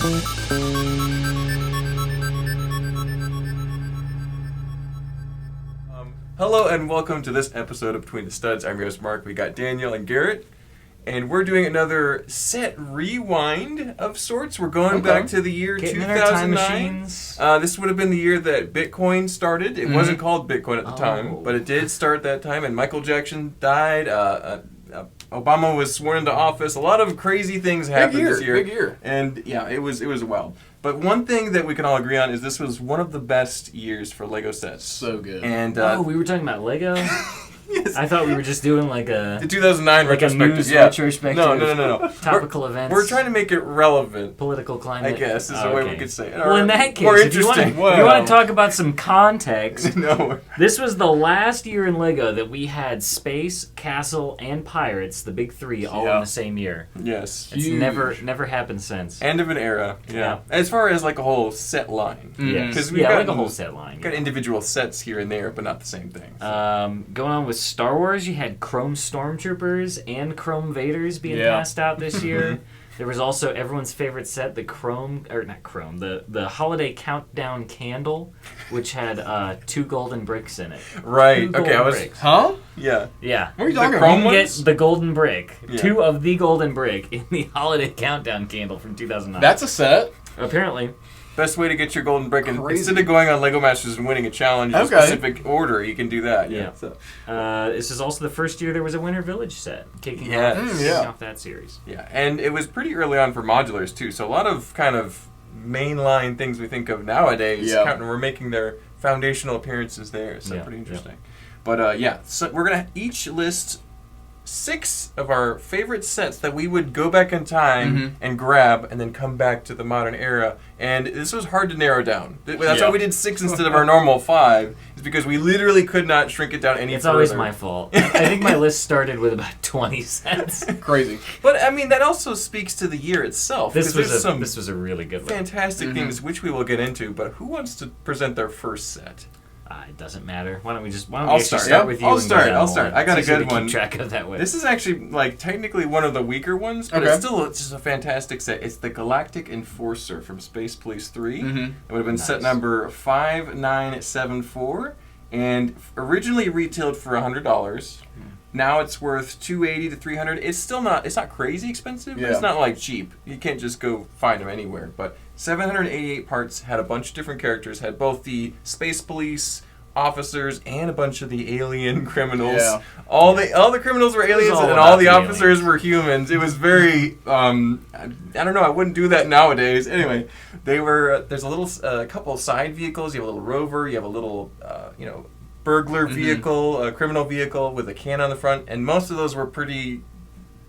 Hello and welcome to this episode of Between the Studs. I'm your host Mark. We got Daniel and Garrett, and we're doing another set rewind of sorts. We're going back to the year 2009. This would have been the year that Bitcoin started. It wasn't called Bitcoin at the time, but it did start at that time. And Michael Jackson died. Obama was sworn into office. A lot of crazy things happened this year. Big year. And yeah, it was wild. But one thing that we can all agree on is this was one of the best years for Lego sets. So good. And we were talking about Lego? Yes. I thought we were just doing like a... The 2009 like retrospective. a news retrospective. No. Topical events. We're trying to make it relevant. Political climate. I guess is the way we could say it. Well, in that case, more if you interesting. want to talk about some context, No. This was the last year in Lego that we had Space, Castle, and Pirates, the big three, all in the same year. Yes. It's never happened since. End of an era. Yeah. As far as like a whole set line. Yeah. Because like a whole set line. Got individual sets here and there, but not the same thing. So. Going on with Star Wars, you had Chrome Stormtroopers and Chrome Vaders being passed out this year. There was also everyone's favorite set, the the Holiday Countdown Candle, which had 2 golden bricks in it. Right. Okay, bricks. Huh? Yeah. Yeah. What are you talking The about? Chrome You ones? get the golden brick. Yeah. 2 of the golden brick in the Holiday Countdown Candle from 2009. That's a set. Apparently. Best way to get your golden brick, and Crazy. instead of going on Lego Masters and winning a challenge in a specific order, you can do that. Yeah. So. This is also the first year there was a Winter Village set kicking Yes. off that series. Yeah, and it was pretty early on for modulars too. So a lot of kind of mainline things we think of nowadays were making their foundational appearances there. So pretty interesting. But so we're gonna each list 6 of our favorite sets that we would go back in time and grab, and then come back to the modern era. And this was hard to narrow down. That's why we did 6 instead of our normal 5. Is because we literally could not shrink it down any further. It's always my fault. I think my list started with about 20 sets. Crazy. But I mean, that also speaks to the year itself. This was a really good one. Fantastic things, which we will get into. But who wants to present their first set? It doesn't matter. Why don't we I'll start with you? I'll start. I got a good one. Keep track of that way. This is actually like technically one of the weaker ones, but it's just a fantastic set. It's the Galactic Enforcer from Space Police 3. It would have been set number 5974, and originally retailed for $100. Now it's worth $280 to $300. It's not crazy expensive, but it's not like cheap. You can't just go find them anywhere. But 788 parts, had a bunch of different characters, had both the Space Police officers and a bunch of the alien criminals. Yeah. All the criminals were aliens, and all the officers were humans. It was very I don't know, I wouldn't do that nowadays. Anyway, they were there's a little couple of side vehicles. You have a little rover, you have a little burglar vehicle, a criminal vehicle with a can on the front, and most of those were pretty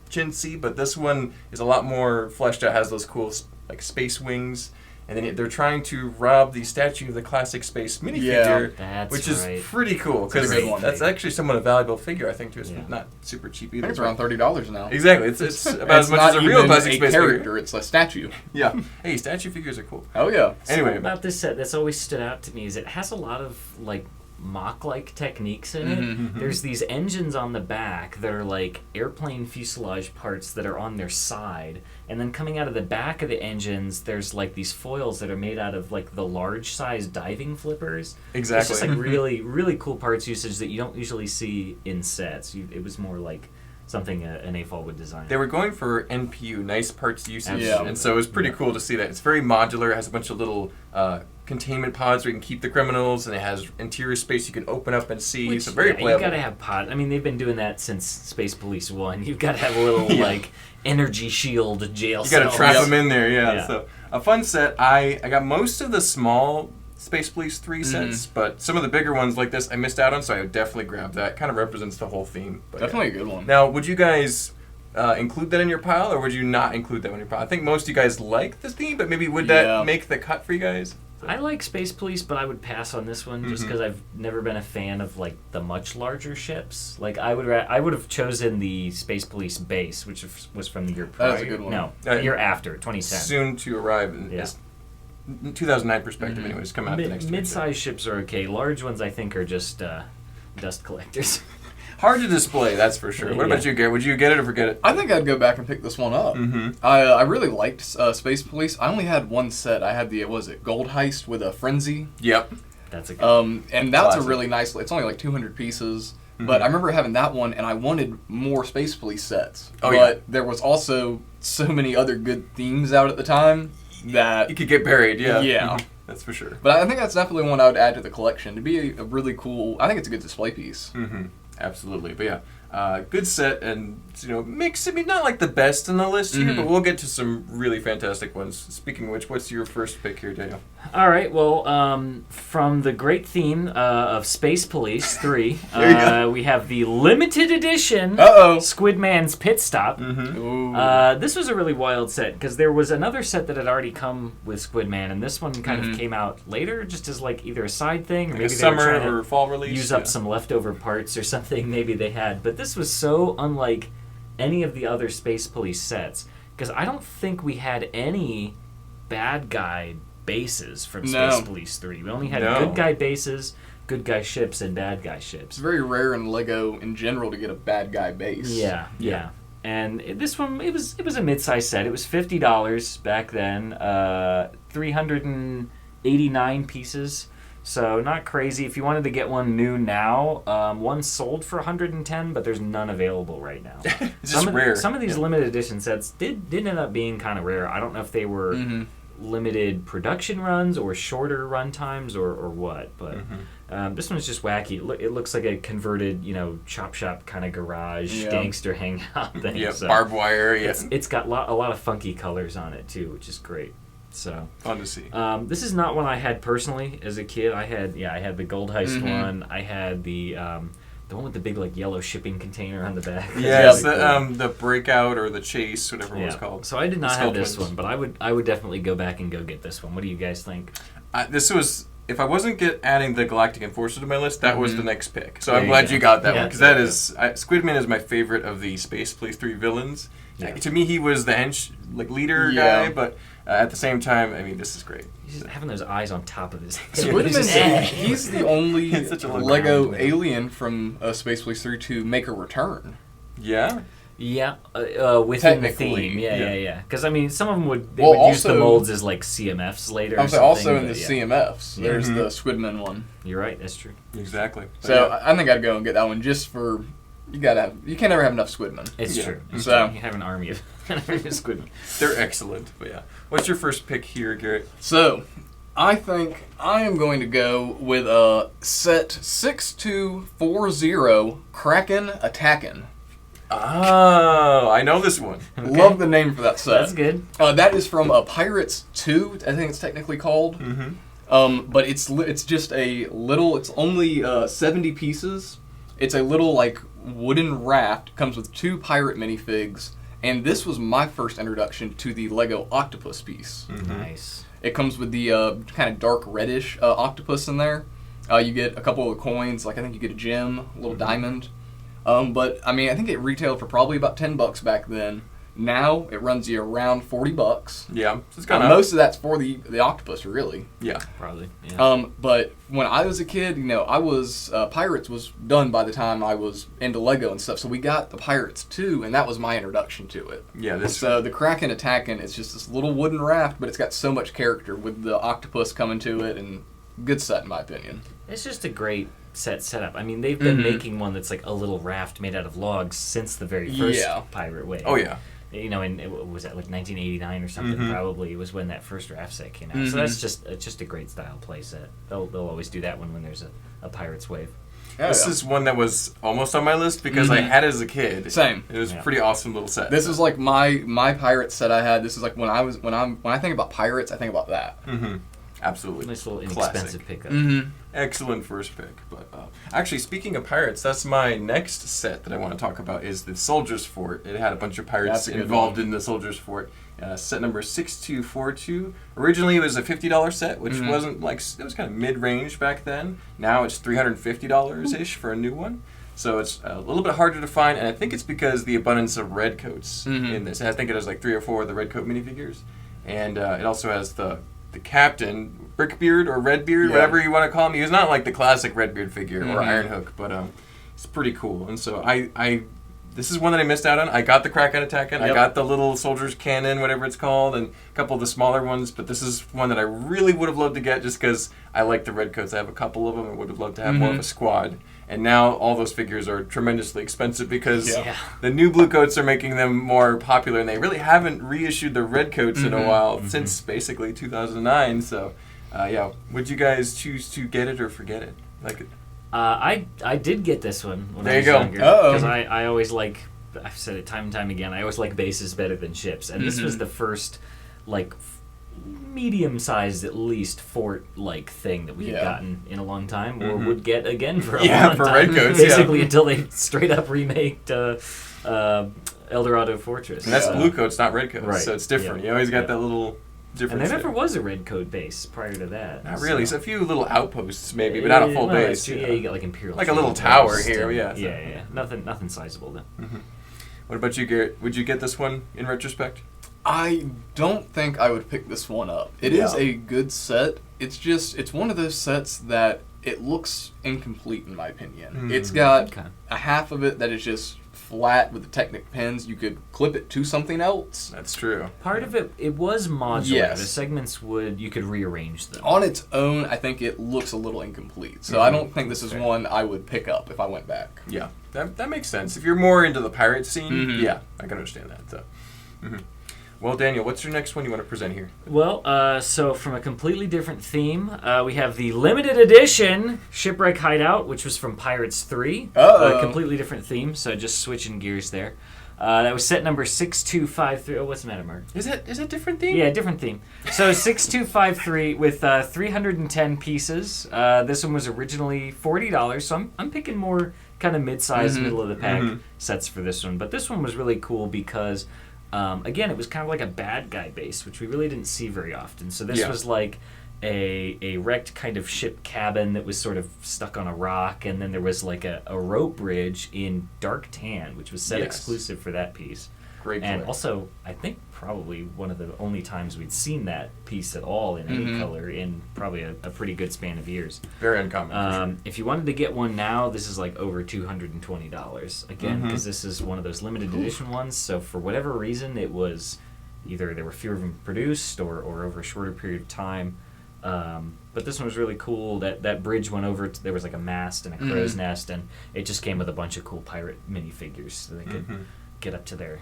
chintzy, but this one is a lot more fleshed out, has those cool like space wings, and then they're trying to rob the statue of the classic space minifigure, which is pretty cool, because that's actually somewhat a valuable figure, I think, too. It's not super cheap either. I think it's around $30 now. Exactly. It's about as much as a real classic space character, figure. it's a statue. Yeah. Hey, statue figures are cool. Oh, yeah. Anyway. About this set that's always stood out to me is it has a lot of, like, mock-like techniques in it. There's these engines on the back that are like airplane fuselage parts that are on their side, and then coming out of the back of the engines there's like these foils that are made out of like the large size diving flippers. Exactly. It's just like really, really cool parts usage that you don't usually see in sets. It was more like something an AFOL would design. They were going for NPU, nice parts usage, and so it was pretty cool to see that. It's very modular. It has a bunch of little containment pods where you can keep the criminals, and it has interior space you can open up and see. So very playable. You gotta have pods. I mean, they've been doing that since Space Police 1. You've got to have a little like energy shield jail cell. You gotta trap them in there, So a fun set. I got most of the small Space Police 3 sets, but some of the bigger ones like this I missed out on, so I would definitely grab that. Kind of represents the whole theme. But definitely a good one. Now, would you guys include that in your pile, or would you not include that in your pile? I think most of you guys like this theme, but maybe would that make the cut for you guys? I like Space Police, but I would pass on this one just because I've never been a fan of like the much larger ships. Like I would have chosen the Space Police base, which was from the year prior. That's a good one. No, the year after, 2010. Soon to arrive. In 2009 perspective, anyways, come out the next year. Mid-sized ships are okay. Large ones, I think, are just dust collectors. Hard to display, that's for sure. What about you, Garrett? Would you get it or forget it? I think I'd go back and pick this one up. I really liked Space Police. I only had one set. I had the Gold Heist with a Frenzy. Yep. That's a good and that's classic. a really nice. It's only like 200 pieces. But I remember having that one, and I wanted more Space Police sets. But there was also so many other good themes out at the time that You could get buried, yeah. Yeah. That's for sure. But I think that's definitely one I would add to the collection to be a really cool. I think it's a good display piece. Absolutely. But good set, and mix. I mean, not like the best in the list here, but we'll get to some really fantastic ones. Speaking of which, what's your first pick here, Daniel? All right. Well, from the great theme of Space Police 3, we have the limited edition Squidmans Pit Stop. This was a really wild set because there was another set that had already come with Squidman, and this one kind of came out later, just as like either a side thing or Like maybe a they were summer trying to or fall release. use up some leftover parts or something. Maybe they had, but this was so unlike any of the other Space Police sets because I don't think we had any bad guy bases from Space Police 3. We only had good guy bases, good guy ships, and bad guy ships. It's very rare in LEGO in general to get a bad guy base. Yeah. And this one, it was a mid-sized set. It was $50 back then. 389 pieces. So not crazy. If you wanted to get one new now, one sold for $110, but there's none available right now. It's just rare. Some of these limited edition sets did end up being kind of rare. I don't know if they were limited production runs or shorter run times or what, but this one's just wacky. It looks like a converted, chop shop kind of garage gangster hangout thing. Yeah, so barbed wire. Yeah, it's got a lot of funky colors on it too, which is great. So fun to see. This is not one I had personally as a kid. I had the Gold Heist one. I had the one with the big yellow shipping container on the back. Yes, the breakout or the chase, whatever it was called. So I did not have this one, but I would definitely go back and go get this one. What do you guys think? This was, if I wasn't adding the Galactic Enforcer to my list, that was the next pick. So I'm glad you got that one, because that is Squidman is my favorite of the Space Police 3 villains. Yeah. To me, he was the leader guy, but at the same time, I mean, this is great. He's just having those eyes on top of his head. Squidman, he's the only such a LEGO alien from Space Police 3 to make a return. Yeah? Yeah, within the theme. Yeah. Because, I mean, some of them would use the molds as, CMFs later or something. Also in the CMFs, there's the Squidman one. You're right, that's true. Exactly. So I think I'd go and get that one just for... You can't ever have enough Squidmen. It's true. So you have an army of Squidmen. They're excellent, but yeah. What's your first pick here, Garrett? So, I think I am going to go with a set 6240 Kraken Attacking. Oh, I know this one. Okay. Love the name for that set. That's good. That is from Pirates 2, I think it's technically called. But it's just a little, it's only 70 pieces. It's a little, wooden raft. Comes with 2 pirate minifigs. And this was my first introduction to the LEGO octopus piece. Nice. It comes with the kind of dark reddish octopus in there. You get a couple of coins, I think you get a gem, a little diamond. But, I mean, I think it retailed for probably about $10 back then. Now, it runs you around $40. Yeah. So it's most of that's for the octopus, really. Yeah. Probably, yeah. But when I was a kid, I was... Pirates was done by the time I was into LEGO and stuff, so we got the Pirates too, and that was my introduction to it. Yeah, So the Kraken Attacking is just this little wooden raft, but it's got so much character with the octopus coming to it, and good set in my opinion. It's just a great setup. I mean, they've been making one that's a little raft made out of logs since the very first Pirate Wave. Oh, yeah. And was that 1989 or something? Probably was when that first draft set came out. So that's just a great style play set. They'll always do that one when there's a Pirates Wave. This is one that was almost on my list because I had it as a kid. Same. It was a pretty awesome little set. This is my pirate set I had. This is when I think about pirates, I think about that. Absolutely. Nice little inexpensive pickup. Excellent first pick. But actually, speaking of pirates, that's my next set that I want to talk about is the Soldier's Fort. It had a bunch of pirates involved in the Soldier's Fort. Set number 6242. Originally, it was a $50 set, which wasn't it was kind of mid-range back then. Now it's $350-ish for a new one. So it's a little bit harder to find, and I think it's because the abundance of red coats in this. I think it has 3 or 4 of the red coat minifigures. And it also has the captain, Brickbeard or Redbeard, whatever you want to call him. He was not the classic Redbeard figure or Ironhook, but It's pretty cool. And so this is one that I missed out on. I got the Kraken Attacking. Yep. I got the little soldier's cannon, whatever it's called, and a couple of the smaller ones. But this is one that I really would have loved to get just because I like the redcoats. I have a couple of them. I would have loved to have more of a squad. And now all those figures are tremendously expensive because the new blue coats are making them more popular, and they really haven't reissued the redcoats in a while since basically 2009. So, would you guys choose to get it or forget it? I did get this one when There I was you go. younger because I always like, I've said it time and time again, I always like bases better than ships, and this was the first medium-sized at least fort-like thing that we had gotten in a long time, or would get again for a long for time. redcoats, basically until they straight up remaked Eldorado Fortress. And that's blue coats, not redcoats, Right. so it's different. You always got that little difference. And there never was a redcoat base prior to that. Not really. So a few little outposts maybe, but not a full base. Yeah, you got like Imperial. Like a little Tree tower Post here, and- yeah, so- Yeah. Nothing sizable though. What about you, Garrett? Would you get this one in retrospect? I don't think I would pick this one up. It is a good set. It's one of those sets that it looks incomplete in my opinion. It's got a half of it that is just flat with the Technic pins. You could clip it to something else. That's true. Part of it was modular. Yes. The segments you could rearrange them. On its own, I think it looks a little incomplete. So I don't think this is one I would pick up if I went back. Yeah, that makes sense. If you're more into the pirate scene, yeah, I can understand that. So. Well, Daniel, what's your next one you want to present here? Well, so from a completely different theme, we have the limited edition Shipwreck Hideout, which was from Pirates 3. Uh-oh. A completely different theme, so just switching gears there. That was set number 6253. Oh, what's the matter, Mark? Is it different theme? Yeah, different theme. So 6253 with 310 pieces. This one was originally $40, so I'm picking more kind of mid-sized, middle-of-the-pack sets for this one. But this one was really cool because... again, it was kind of like a bad guy base, which we really didn't see very often. So this was like a wrecked kind of ship cabin that was sort of stuck on a rock, and then there was like a rope bridge in dark tan, which was set exclusive for that piece. Great And color. also, I think probably one of the only times we'd seen that piece at all in any color in probably a pretty good span of years. Very uncommon. For sure. If you wanted to get one now, this is like over $220 again, because this is one of those limited edition ones. So for whatever reason, it was either there were fewer of them produced or over a shorter period of time. But this one was really cool. That bridge went over. There was like a mast and a crow's nest, and it just came with a bunch of cool pirate minifigures, so they could get up to their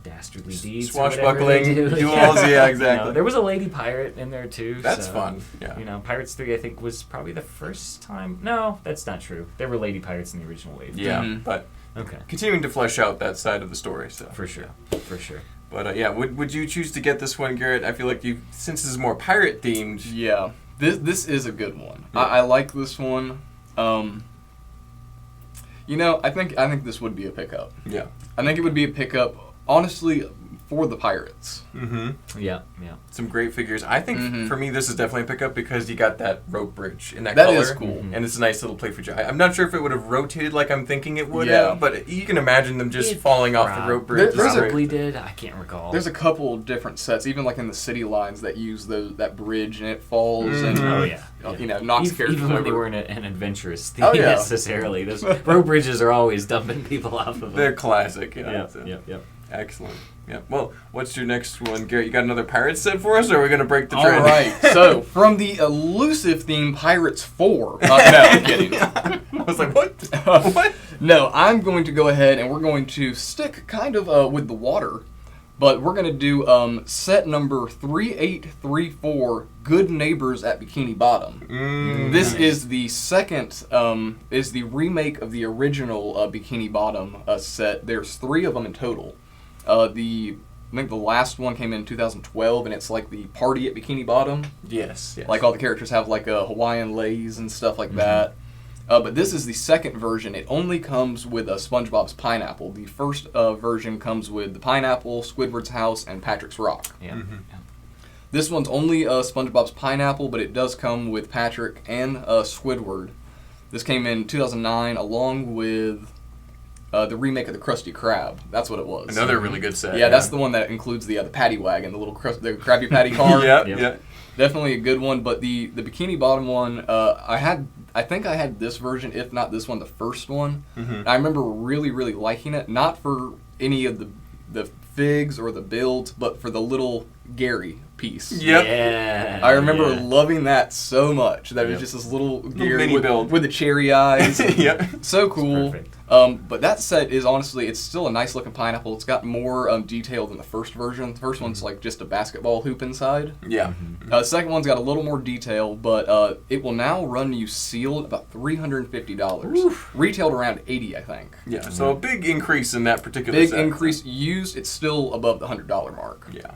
dastardly deeds. Swashbuckling duels, Yeah. yeah, exactly. There was a lady pirate in there too. That's so, fun. Yeah. Pirates 3 I think was probably the first time. No, that's not true. There were lady pirates in the original wave. Yeah, but Okay. continuing to flesh out that side of the story. So For sure. For sure. But would you choose to get this one, Garrett? I feel like since this is more pirate themed. Yeah, this is a good one. I like this one. I think this would be a pickup. Yeah. I think it would be a pickup, honestly, for the pirates. Yeah. Some great figures. I think for me this is definitely a pickup because you got that rope bridge in that That color. is cool. And it's a nice little play feature. I'm not sure if it would have rotated like I'm thinking it would Yeah. have, but you can imagine them just It falling off the rope bridge. There's a- Probably did. I can't recall. There's a couple of different sets, even like in the city lines, that use that bridge and it falls and Oh yeah. knocks characters Even when they over. weren't an adventurous theme Oh, yeah. necessarily. Those rope bridges are always dumping people off of them. They're classic. Yeah. So. Yep. Excellent. Yeah. Well, what's your next one, Garrett? You got another pirate set for us, or are we going to break the All trend? right, so from the elusive theme Pirates 4. No, I'm kidding. I was like, what? What? No, I'm going to go ahead and we're going to stick kind of with the water, but we're going to do set number 3834, Good Neighbors at Bikini Bottom. This is the second, is the remake of the original Bikini Bottom set. There's 3 of them in total. I think the last one came in 2012, and it's like the party at Bikini Bottom. Yes. Like all the characters have like a Hawaiian leis and stuff like that. But this is the second version. It only comes with SpongeBob's pineapple. The first version comes with the pineapple, Squidward's house, and Patrick's rock. Yeah. This one's only SpongeBob's pineapple, but it does come with Patrick and Squidward. This came in 2009 along with the remake of the Krusty Krab. That's what it was. Another really good set. Yeah, that's the one that includes the paddy wagon, the Krabby Patty car. Yeah. Definitely a good one. But the Bikini Bottom one, I think I had this version, if not this one, the first one. I remember really, really liking it. Not for any of the figs or the builds, but for the little Gary piece. Yep. Yeah. I remember loving that so much. That it was just this little Gary mini build with the cherry eyes. Yep. So cool. Perfect. But that set is honestly, it's still a nice looking pineapple. It's got more detail than the first version. The first one's like just a basketball hoop inside. Yeah. The second one's got a little more detail, but it will now run you sealed about $350. Retailed around $80, I think. Yeah. So a big increase in that particular Big set. increase. Used, it's still above the $100 mark. Yeah.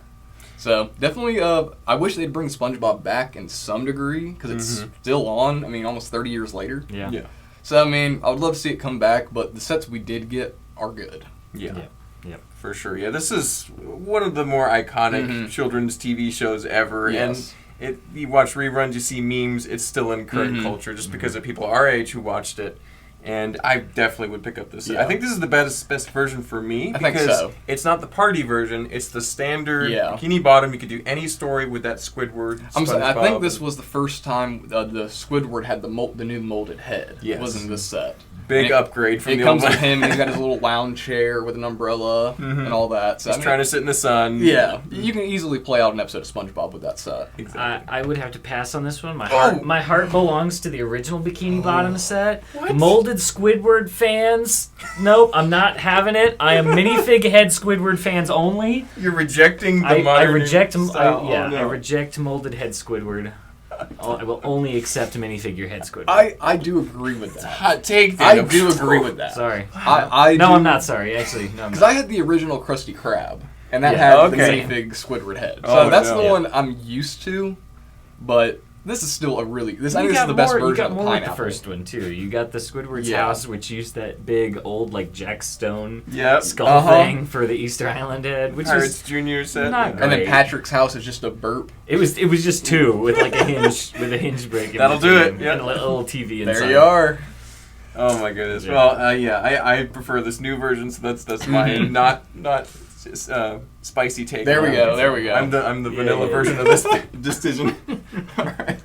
So definitely, I wish they'd bring SpongeBob back in some degree because it's still on. I mean, almost 30 years later. Yeah. So I mean, I would love to see it come back, but the sets we did get are good. Yeah. Yep. For sure. Yeah, this is one of the more iconic children's TV shows ever. Yes. And you watch reruns, you see memes, it's still in current culture just because of people our age who watched it. And I definitely would pick up this. Yeah. I think this is the best version for me. I think because so. It's not the party version. It's the standard Yeah. Bikini Bottom. You could do any story with that Squidward. I think SpongeBob. this was the first time the Squidward had the new molded head. Yes. It wasn't this set. Big And upgrade from It the comes old with one. him, and he's got his little lounge chair with an umbrella and all that. So He's trying to sit in the sun. Yeah, you can easily play out an episode of SpongeBob with that set. Exactly. I would have to pass on this one. Oh. My heart belongs to the original Bikini Bottom set. What? Molded Squidward fans, nope, I'm not having it. I am minifig head Squidward fans only. You're rejecting the I modern reject style. I Oh, no. reject molded head Squidward. I will only accept minifigure head Squidward. I do agree with that. Hot take. I Dave. do agree with that. Sorry. I No, do, I'm not sorry. Actually, no. I'm Because not. I had the original Krusty Krab, and that Yeah. had Okay. the minifig Squidward head. Oh, So that's no. the one I'm used to, but this is still a really... I think this is got the best more, version you got of the more with pineapple. the first one too. You got the Squidward's Yeah. house, which used that big old like Jack Stone Yep. skull thing for the Easter Island head, which Pirates was Junior set. not yeah. great. And then Patrick's house is just a burp. it was just two with like a hinge break. in That'll do between, it, yeah. And a little TV inside. There you are. Oh my goodness. Yeah. Well, I prefer this new version, so that's mine. Not spicy take. There we on it. go, there we go. I'm the Yeah, vanilla yeah. version of this decision. All right.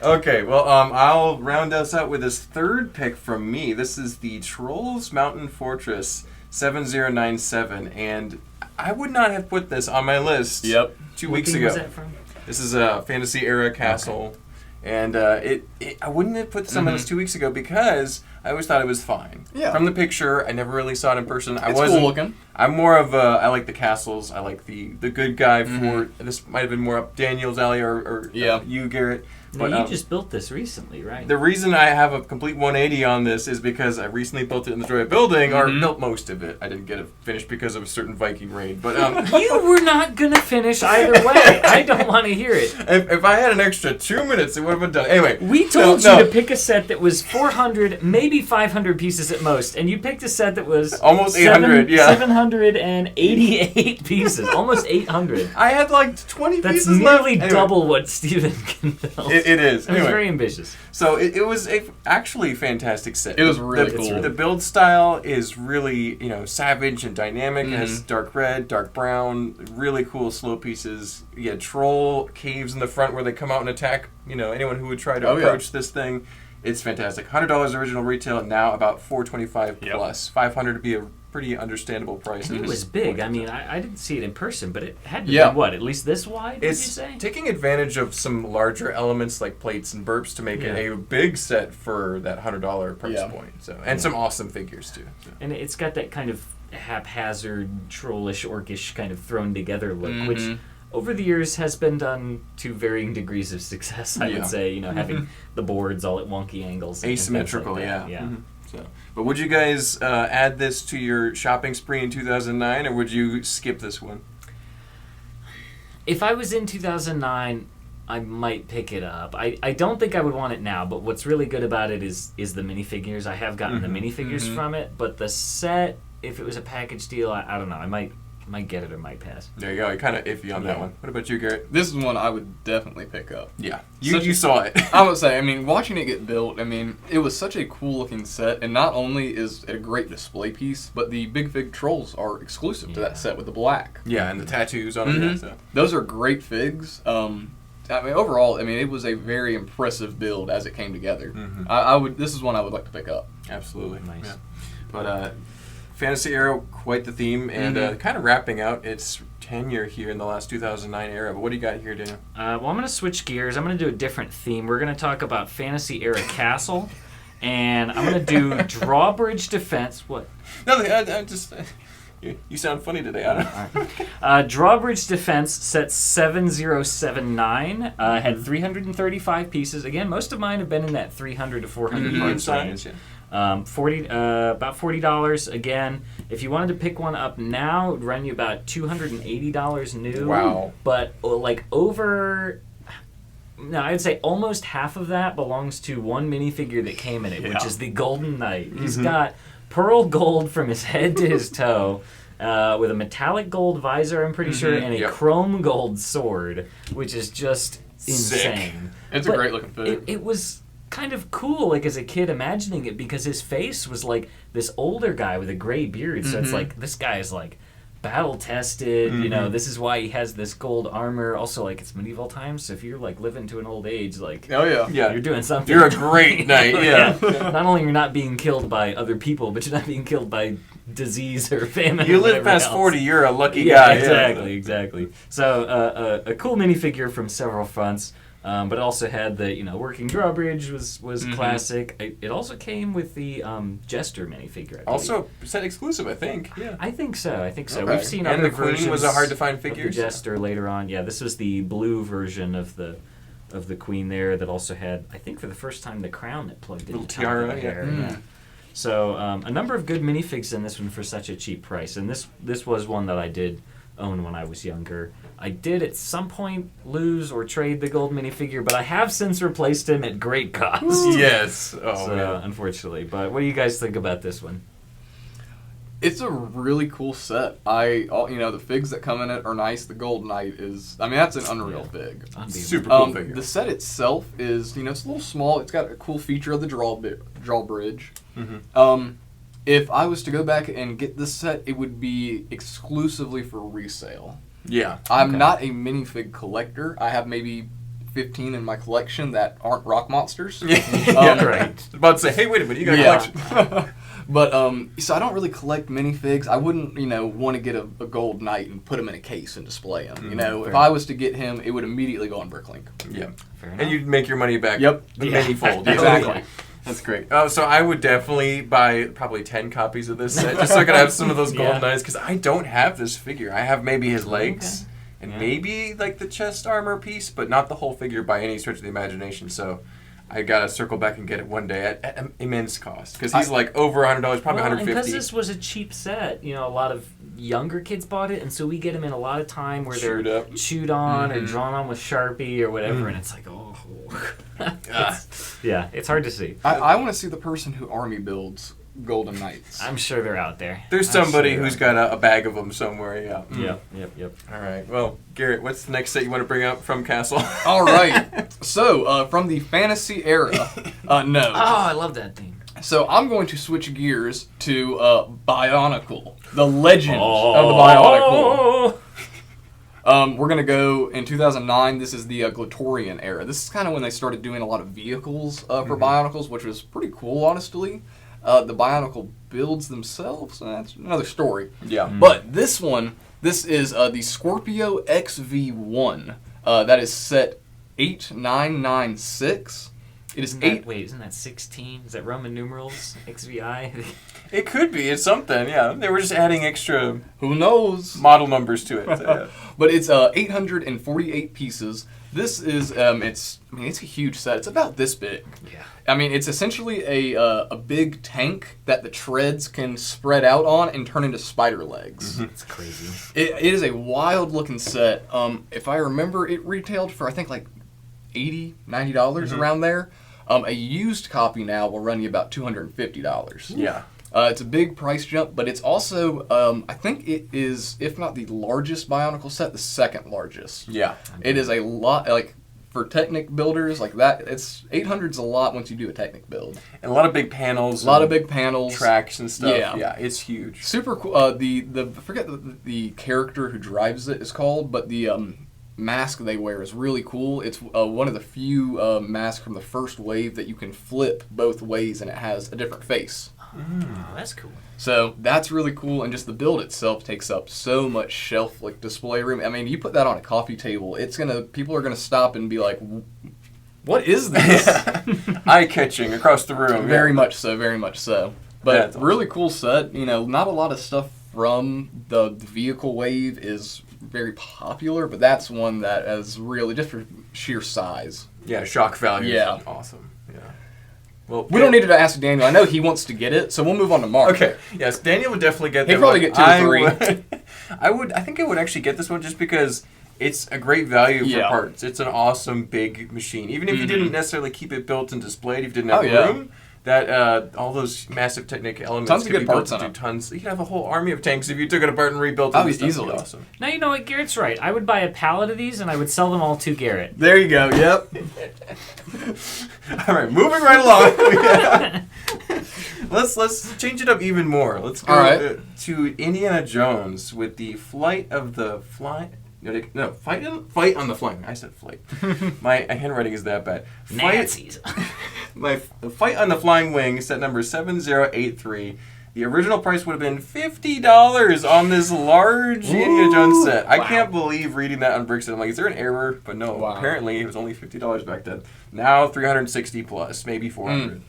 Okay. Well, I'll round us out with this third pick from me. This is the Trolls Mountain Fortress 7097, and I would not have put this on my list. Yep. 2 What weeks theme ago. was that from? This is a fantasy era castle, and I wouldn't have put this on my list 2 weeks ago because I always thought it was fine. Yeah. From the picture, I never really saw it in person. I It's wasn't. cool looking. I'm more of a. I like the castles. I like the good guy for this. Might have been more up Daniel's alley or Yeah. you, Garrett. No, But, you just built this recently, right? the reason I have a complete 180 on this is because I recently built it in the Joy of Building, or built most of it. I didn't get it finished because of a certain Viking raid. But You were not gonna finish either way. I don't want to hear it. if I had an extra 2 minutes, it would have been done. Anyway, We told no. you to pick a set that was 400, maybe 500 pieces at most, and you picked a set that was Almost 800, yeah. 788 pieces, almost 800. I had like 20 That's pieces left. nearly Anyway, double what Steven can build. It is. It was Anyway. very ambitious. So it was a actually fantastic set. It was really the, cool. The build style is really savage and dynamic. It has dark red, dark brown, really cool slow pieces. You had troll caves in the front where they come out and attack anyone who would try to approach this thing. It's fantastic. $100 original retail, now about $425 plus. $500 to be a pretty understandable price. It was big. I mean, I didn't see it in person, but it had to Yeah. be, what, at least this wide, would It's you say? taking advantage of some larger elements like plates and burps to make it a big set for that $100 price point. So, and some awesome figures too. So. And it's got that kind of haphazard, trollish, orcish kind of thrown together look, which over the years has been done to varying degrees of success, I would say. Having the boards all at wonky angles. and things Asymmetrical, like that. yeah. So, but would you guys add this to your shopping spree in 2009, or would you skip this one? If I was in 2009, I might pick it up. I don't think I would want it now, but what's really good about it is the minifigures. I have gotten the minifigures from it, but the set, if it was a package deal, I don't know. I might might get it or might pass. There you go. You're kind of iffy on that one. What about you, Garrett? This is one I would definitely pick up. Yeah. You saw it. I would say, I mean, watching it get built, I mean, it was such a cool looking set, and not only is it a great display piece, but the Big Fig trolls are exclusive to that set with the black. Yeah, and the tattoos on it. So. Those are great figs. I mean, overall, I mean, it was a very impressive build as it came together. This is one I would like to pick up. Absolutely. Nice. Yeah. But Fantasy era, quite the theme, and kind of wrapping out its tenure here in the last 2009 era. But what do you got here, Daniel? Well, I'm going to switch gears. I'm going to do a different theme. We're going to talk about Fantasy era Castle, and I'm going to do Drawbridge Defense. What? Nothing. I just... You sound funny today. I don't know. Drawbridge Defense set 7079 had 335 pieces. Again, most of mine have been in that 300 to 400 parts range. About $40 again. If you wanted to pick one up now, it would run you about $280 new. Wow! But I'd say almost half of that belongs to one minifigure that came in it, which is the Golden Knight. He's got pearl gold from his head to his toe, with a metallic gold visor, I'm pretty sure, and a chrome gold sword, which is just insane. It's a great looking fig. It was kind of cool, like as a kid, imagining it, because his face was like this older guy with a gray beard. So it's like, this guy is like battle tested. You know, this is why he has this gold armor. Also, like, it's medieval times, so if you're like living to an old age, like, you're doing something. You're a great knight. Not only you're not being killed by other people, but you're not being killed by disease or famine. You live past 40, you're a lucky guy. Exactly. So a cool minifigure from several fronts. But it also had the working drawbridge was classic. It also came with the Jester minifigure. Also set exclusive, I think. Yeah, I think so. Okay. We've seen and other the Queen versions was a hard to find figure. Of the Jester later on. Yeah, this was the blue version of the Queen there that also had, I think, for the first time, the crown that plugged into tiara. Yeah. So a number of good minifigs in this one for such a cheap price, and this was one that I did own when I was younger. I did at some point lose or trade the gold minifigure, but I have since replaced him at great cost. Yes. Oh, man. Unfortunately. But what do you guys think about this one? It's a really cool set. The figs that come in it are nice. The Gold Knight is, that's an unreal fig. Super cool figure. The set itself is, it's a little small. It's got a cool feature of the drawbridge. If I was to go back and get this set, it would be exclusively for resale. Yeah. I'm not a minifig collector. I have maybe 15 in my collection that aren't rock monsters. Right. I was about to say, hey, wait a minute, you got a collection. But, so I don't really collect minifigs. I wouldn't, want to get a Gold Knight and put him in a case and display him. If I was to get him, it would immediately go on Bricklink. Yeah. And you'd make your money back. Yep. The mini-fold. Exactly. That's great. So I would definitely buy probably 10 copies of this set just so I could have some of those Golden Knights, because I don't have this figure. I have maybe his legs and maybe like the chest armor piece, but not the whole figure by any stretch of the imagination. So I gotta circle back and get it one day at immense cost, because he's like over $100, probably $150. Because this was a cheap set, a lot of younger kids bought it, and so we get them in a lot of time where they're chewed on or drawn on with Sharpie or whatever, and it's like, it's hard to see. I want to see the person who army builds Golden Knights. I'm sure they're out there. There's somebody who's got a bag of them somewhere. Yep. All right. Well, Garrett, what's the next set you want to bring up from Castle? All right. So, from the fantasy era, no. Oh, I love that theme. So I'm going to switch gears to Bionicle, the legend of the Bionicle. We're going to go in 2009. This is the Glatorian era. This is kind of when they started doing a lot of vehicles for Bionicles, which was pretty cool, honestly. The Bionicle builds themselves, that's another story. Yeah. But this is the Scorpio XV1. That is set 8996. It is Wait, isn't that 16? Is that Roman numerals? XVI? It could be. It's something, yeah. They were just adding extra... Who knows? ...model numbers to it. So, But it's 848 pieces. This is, it's a huge set. It's about this big. Yeah. It's essentially a big tank that the treads can spread out on and turn into spider legs. It's crazy. It is a wild looking set. If I remember, it retailed for, I think, like $80, $90 around there. A used copy now will run you about $250. yeah. It's a big price jump, but it's also, I think it is, if not the largest Bionicle set, the second largest. Yeah. It is a lot, like, for Technic builders, like that, it's 800's a lot once you do a Technic build. And a lot of big panels. A lot of big panels. Tracks and stuff. Yeah. Yeah, it's huge. Super cool. I forget the character who drives it is called, but the mask they wear is really cool. It's one of the few masks from the first wave that you can flip both ways, and it has a different face. Oh, that's cool. So that's really cool, and just the build itself takes up so much shelf display room. I mean, you put that on a coffee table, people are gonna stop and be like, "What is this?" Eye catching across the room. Very much so, very much so. But awesome. really cool set. You know, not a lot of stuff from the vehicle wave is very popular, but that's one that is really just for sheer size. Yeah, shock value. Yeah. Awesome. Yeah. Well, We don't need to ask Daniel. I know he wants to get it, so we'll move on to Mark. Okay. Yes, Daniel would definitely get that. He'd probably one. get 2 or 3. I think I would actually get this one just because it's a great value for Yeah. parts. It's an awesome big machine. Even if you didn't necessarily keep it built and displayed, if you didn't have room, that all those massive Technic elements Tons of could good be parts built on into it. tons. You could have a whole army of tanks if you took it apart and rebuilt Oh, it. That'd easily. be awesome. Now you know what, Garrett's right. I would buy a pallet of these and I would sell them all to Garrett. There you go. Yep. All right, moving right along. Let's change it up even more. Let's go All right. to Indiana Jones with the Flight of the Fly. No, fight on the Flying. I said flight. My handwriting is that bad. Nazis. The Fight on the Flying Wing, set number 7083. The original price would have been $50 on this large Indiana Jones set. I can't believe reading that on Brixton. I'm like, is there an error? But no, apparently it was only $50 back then. Now 360 plus, maybe 400.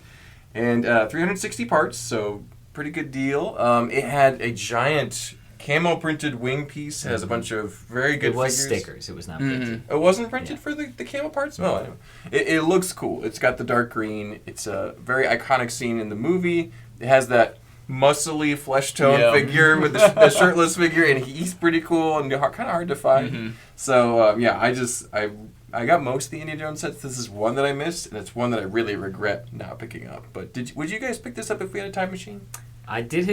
And 360 parts, so pretty good deal. It had a giant camo printed wing piece. Has a bunch of very good It was figures. stickers. It was not printed. It wasn't printed for the camo parts? Well, anyway. It looks cool. It's got the dark green. It's a very iconic scene in the movie. It has that muscly flesh tone figure with the shirtless figure, and he's pretty cool and kind of hard to find. So, I got most of the Indiana Jones sets. This is one that I missed, and it's one that I really regret not picking up. But would you guys pick this up if we had a time machine? I did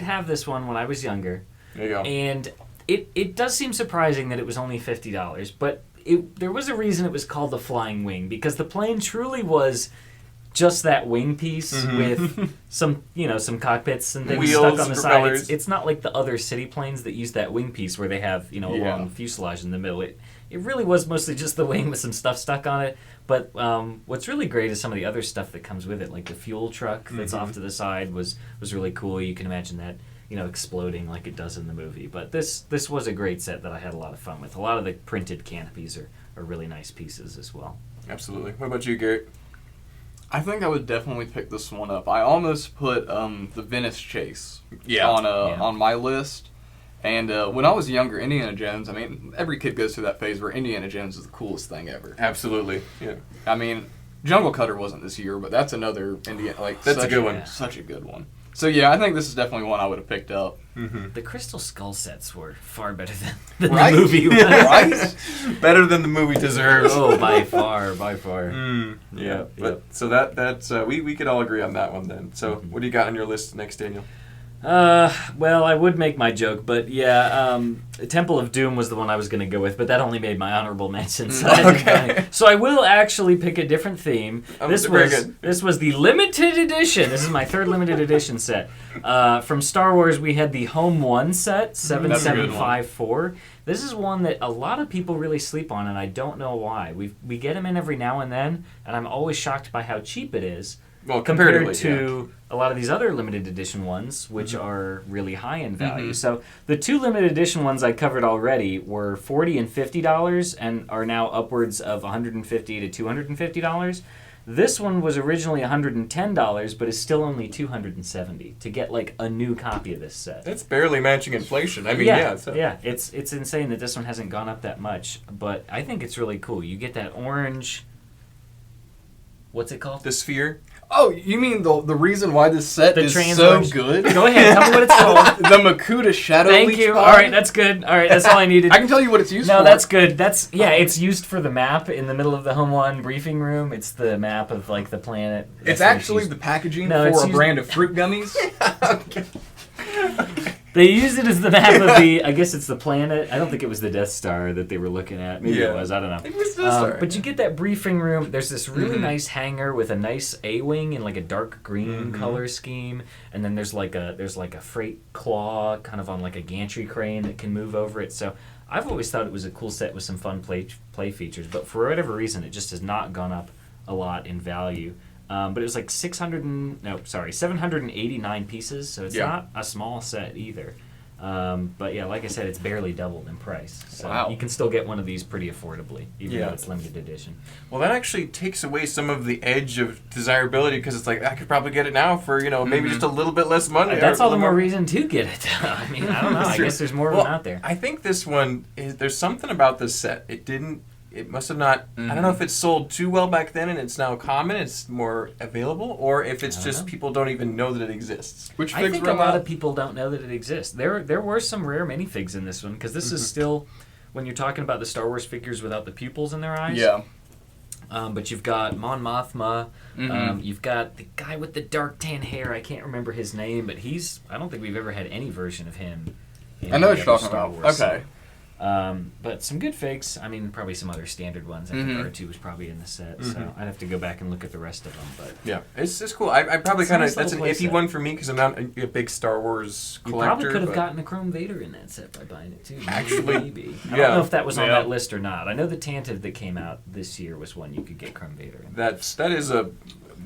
have this one when I was younger. There you go. And it does seem surprising that it was only $50, but there was a reason it was called the Flying Wing, because the plane truly was just that wing piece with some cockpits and things Wheels, stuck on the propellers. side. It's not like the other city planes that use that wing piece where they have a long fuselage in the middle. It really was mostly just the wing with some stuff stuck on it. But what's really great is some of the other stuff that comes with it, like the fuel truck that's off to the side was really cool. You can imagine that exploding like it does in the movie. But this was a great set that I had a lot of fun with. A lot of the printed canopies are really nice pieces as well. Absolutely. What about you, Garrett? I think I would definitely pick this one up. I almost put the Venice Chase on my list. And when I was younger, Indiana Jones, I mean, every kid goes through that phase where Indiana Jones is the coolest thing ever. Absolutely. Yeah. I mean, Jungle Cutter wasn't this year, but that's another Indiana, that's a good one. Such a good one. So yeah, I think this is definitely one I would have picked up. The Crystal Skull sets were far better than Right? the movie was. Right? Better than the movie deserves. Oh, by far. Yeah. But so that's we could all agree on that one then. So what do you got on your list next, Daniel? Well, I would make my joke, but yeah, Temple of Doom was the one I was going to go with, but that only made my honorable mention. So, so I will actually pick a different theme. This was the limited edition. This is my third limited edition set. From Star Wars, we had the Home 1 set, 7754. This is one that a lot of people really sleep on, and I don't know why. We get them in every now and then, and I'm always shocked by how cheap it is. Well, compared to a lot of these other limited edition ones, which are really high in value. So the two limited edition ones I covered already were $40 and $50 and are now upwards of $150 to $250. This one was originally $110, but is still only $270 to get like a new copy of this set. That's barely matching inflation. I mean, it's insane that this one hasn't gone up that much, but I think it's really cool. You get that orange. What's it called? The sphere. Oh, you mean the reason why this set is trans so version. good? Go ahead, tell me what it's called. The Makuta Shadow Thank Leech you. Pod? All right, that's good. All right, that's all I needed. I can tell you what it's used for. No, that's good. It's used for the map in the middle of the Home One briefing room. It's the map of like the planet. It's actually the packaging for a brand of fruit gummies. They used it as the map of I guess it's the planet. I don't think it was the Death Star that they were looking at. Maybe it was. I don't know. It was the Death Star. But you get that briefing room. There's this really nice hangar with a nice A-wing in like a dark green color scheme, and then there's like a freight claw kind of on like a gantry crane that can move over it. So I've always thought it was a cool set with some fun play features, but for whatever reason, it just has not gone up a lot in value. But it was like 789 pieces, so it's not a small set either. But yeah, like I said, it's barely doubled in price. So you can still get one of these pretty affordably, even though it's limited edition. Well, that actually takes away some of the edge of desirability because it's like, I could probably get it now for, maybe just a little bit less money. That's all the more reason to get it. I mean, I don't know. I guess there's more of them out there. I think this one, there's something about this set. It must have not, I don't know if it's sold too well back then and it's now common, it's more available, or if it's just people don't even know that it exists. I think a lot of people don't know that it exists. There were some rare minifigs in this one, because this is still, when you're talking about the Star Wars figures without the pupils in their eyes. Yeah. But you've got Mon Mothma, you've got the guy with the dark tan hair, I can't remember his name, but I don't think we've ever had any version of him. I know what you're talking about. Okay. But some good figs. I mean, probably some other standard ones. I think R2 was probably in the set, so I'd have to go back and look at the rest of them. But yeah, it's cool. I probably kind of, that's an iffy one for me because I'm not a big Star Wars collector. You probably could have gotten a Chrome Vader in that set by buying it too. Actually, maybe. I don't know if that was on that list or not. I know the Tantive that came out this year was one you could get Chrome Vader in. That is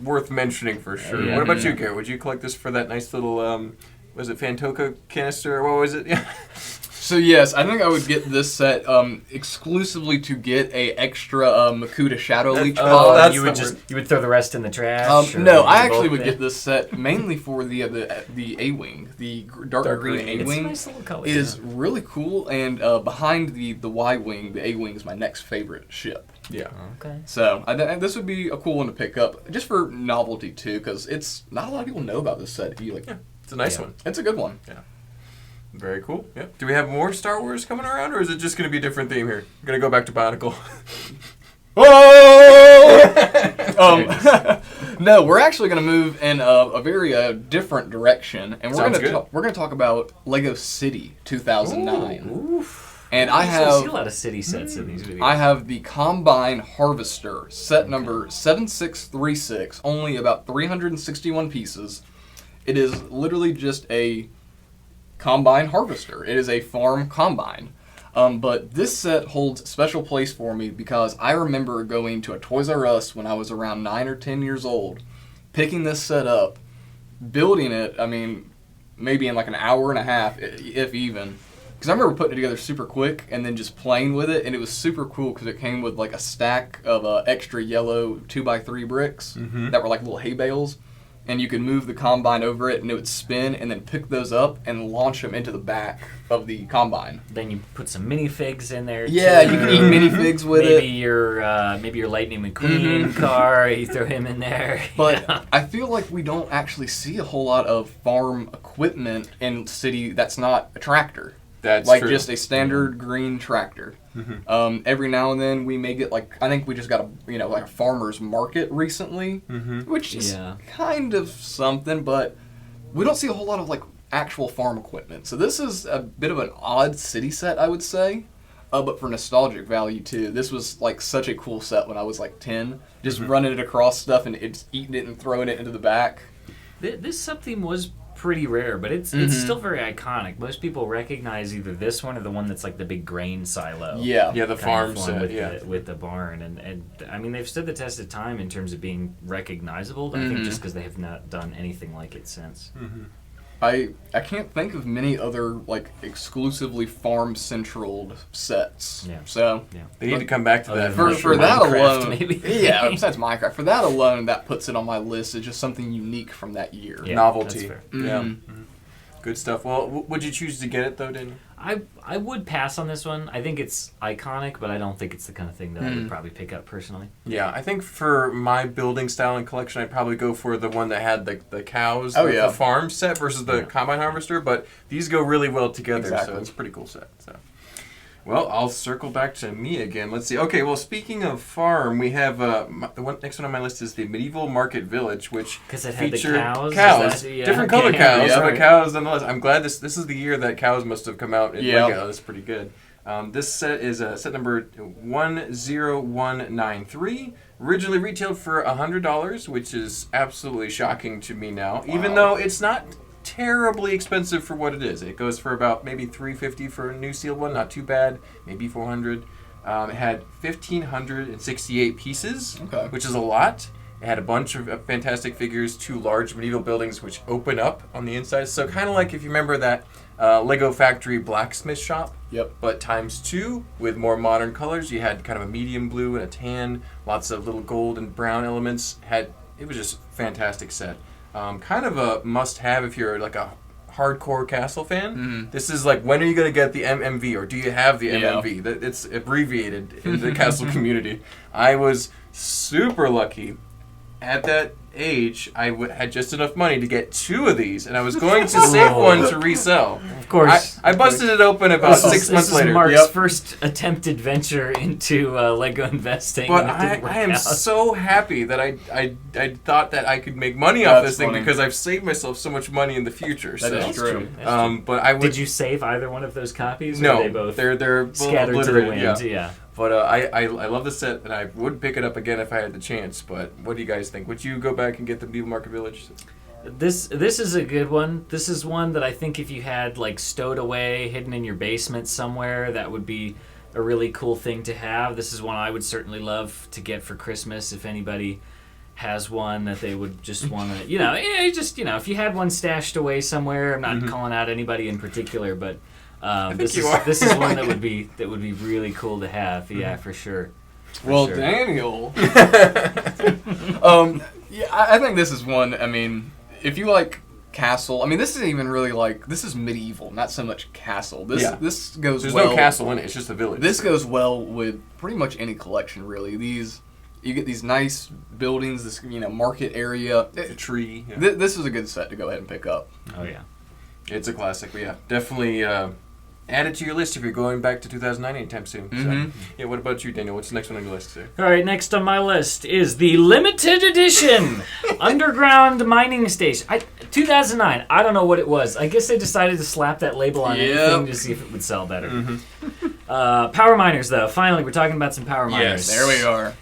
worth mentioning for sure. What about you, Garrett? Would you collect this for that nice little was it Fantoka canister or what was it? Yeah. So yes, I think I would get this set exclusively to get a extra Makuta Shadow Leech pod. You would throw the rest in the trash. No, I actually would get this set mainly for the A-wing, the dark green A-wing. It's a nice little color. Is really cool, and behind the Y-wing, the A-wing is my next favorite ship. Yeah. Okay. So this would be a cool one to pick up, just for novelty too, because it's not a lot of people know about this set. It's a nice one. It's a good one. Yeah. Very cool. Yep. Do we have more Star Wars coming around, or is it just going to be a different theme here? We're going to go back to Bionicle. No, we're actually going to move in a very different direction, and we're going to talk about Lego City 2009. Ooh. And I see a lot of city sets in these videos. I have the Combine Harvester, set number 7636, only about 361 pieces. It is literally just a Combine Harvester. It is a farm combine. But this set holds a special place for me because I remember going to a Toys R Us when I was around 9 or 10 years old, picking this set up, building it, maybe in like an hour and a half, if even. Because I remember putting it together super quick and then just playing with it, and it was super cool because it came with like a stack of extra yellow 2x3 bricks that were like little hay bales. And you could move the Combine over it, and it would spin, and then pick those up and launch them into the back of the Combine. Then you put some minifigs in there. Yeah, you can eat minifigs with it. Maybe your Lightning McQueen car. You throw him in there. But I feel like we don't actually see a whole lot of farm equipment in City that's not a tractor. That's like true. Just a standard green tractor. Every now and then we may get I think we just got a farmer's market recently, which is kind of something, but we don't see a whole lot of actual farm equipment. So this is a bit of an odd city set, I would say, but for nostalgic value too. This was such a cool set when I was 10, just running it across stuff and it's eating it and throwing it into the back. This sub-theme was pretty rare, but it's still very iconic. Most people recognize either this one or the one that's the big grain silo. Yeah, the farm set, with the barn, and they've stood the test of time in terms of being recognizable. I think just because they have not done anything like it since. I can't think of many other exclusively farm central sets. Yeah. So they need to come back to that. For that alone, maybe. Yeah. Besides Minecraft, for that alone, that puts it on my list as just something unique from that year. Yeah, novelty. That's fair. Yeah. Good stuff. Well, would you choose to get it though, Daniel? I would pass on this one. I think it's iconic, but I don't think it's the kind of thing that I would probably pick up personally. Yeah, I think for my building style and collection, I'd probably go for the one that had the cows, the farm set versus the combine harvester. But these go really well together, so it's a pretty cool set. So, well, I'll circle back to me again. Let's see. Okay, well, speaking of farm, we have the next one on my list is the Medieval Market Village, which featured cows, different color cows, but cows nonetheless. I'm glad this is the year that cows must have come out in Lego. That's pretty good. This set is set number 10193. Originally retailed for $100, which is absolutely shocking to me now, even though it's not terribly expensive for what it is. It goes for about maybe $350 for a new sealed one, not too bad, maybe $400. It had 1,568 pieces, which is a lot. It had a bunch of fantastic figures, 2 large medieval buildings which open up on the inside. So kind of like if you remember that Lego Factory blacksmith shop, but times 2 with more modern colors. You had kind of a medium blue and a tan, lots of little gold and brown elements. It was just a fantastic set. Kind of a must-have if you're like a hardcore castle fan. This is like, when are you going to get the MMV, or do you have the MMV? It's abbreviated in the castle community. I was super lucky. At that age, I had just enough money to get 2 of these, and I was going to save one to resell. Of course. I busted it open about 6 months later. This is Mark's first attempted venture into Lego investing. But I am so happy that I thought that I could make money off this thing, because I've saved myself so much money in the future. That is true. But did you save either one of those copies? No, or they both they're scattered to the wind. Yeah. But I love the set, and I would pick it up again if I had the chance. But what do you guys think? Would you go back and get the Medieval Market Village? This is a good one. This is one that I think if you had like stowed away, hidden in your basement somewhere, that would be a really cool thing to have. This is one I would certainly love to get for Christmas if anybody has one that they would just want to, if you had one stashed away somewhere. I'm not calling out anybody in particular, but this is one that would be really cool to have. Yeah, for sure. Daniel. I think this is one. I mean, if you like castle, I mean, this isn't even really this is medieval, not so much castle. This goes There's well. no castle in it. It's just a village. This goes well with pretty much any collection, really. You get these nice buildings, this market area. A tree. Yeah. This is a good set to go ahead and pick up. Oh yeah, it's a classic. But yeah, definitely. Add it to your list if you're going back to 2009 anytime soon. So, what about you, Daniel? What's the next one on your list, sir? All right, next on my list is the limited edition underground mining station. 2009. I don't know what it was. I guess they decided to slap that label on anything to see if it would sell better. Power miners, though. Finally, we're talking about some power miners. Yes, there we are.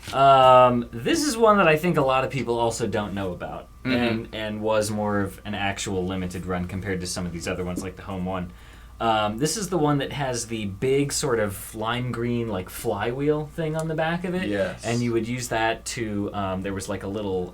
This is one that I think a lot of people also don't know about, and was more of an actual limited run compared to some of these other ones, like the home one. This is the one that has the big sort of lime green like flywheel thing on the back of it. Yes. And you would use that to there was like a little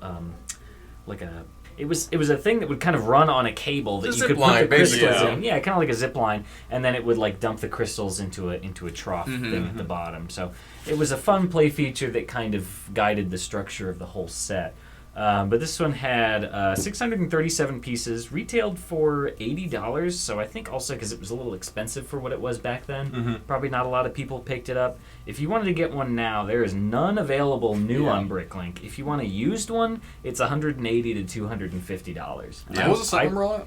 it was a thing that would kind of run on a cable that you could put the crystals in. Yeah, kind of like a zip line, and then it would like dump the crystals into a trough thing at the bottom. So it was a fun play feature that kind of guided the structure of the whole set. But this one had 637 pieces, retailed for $80, so I think also because it was a little expensive for what it was back then, probably not a lot of people picked it up. If you wanted to get one now, there is none available new on Bricklink. If you want a used one, it's $180 to $250. What was the second number on it?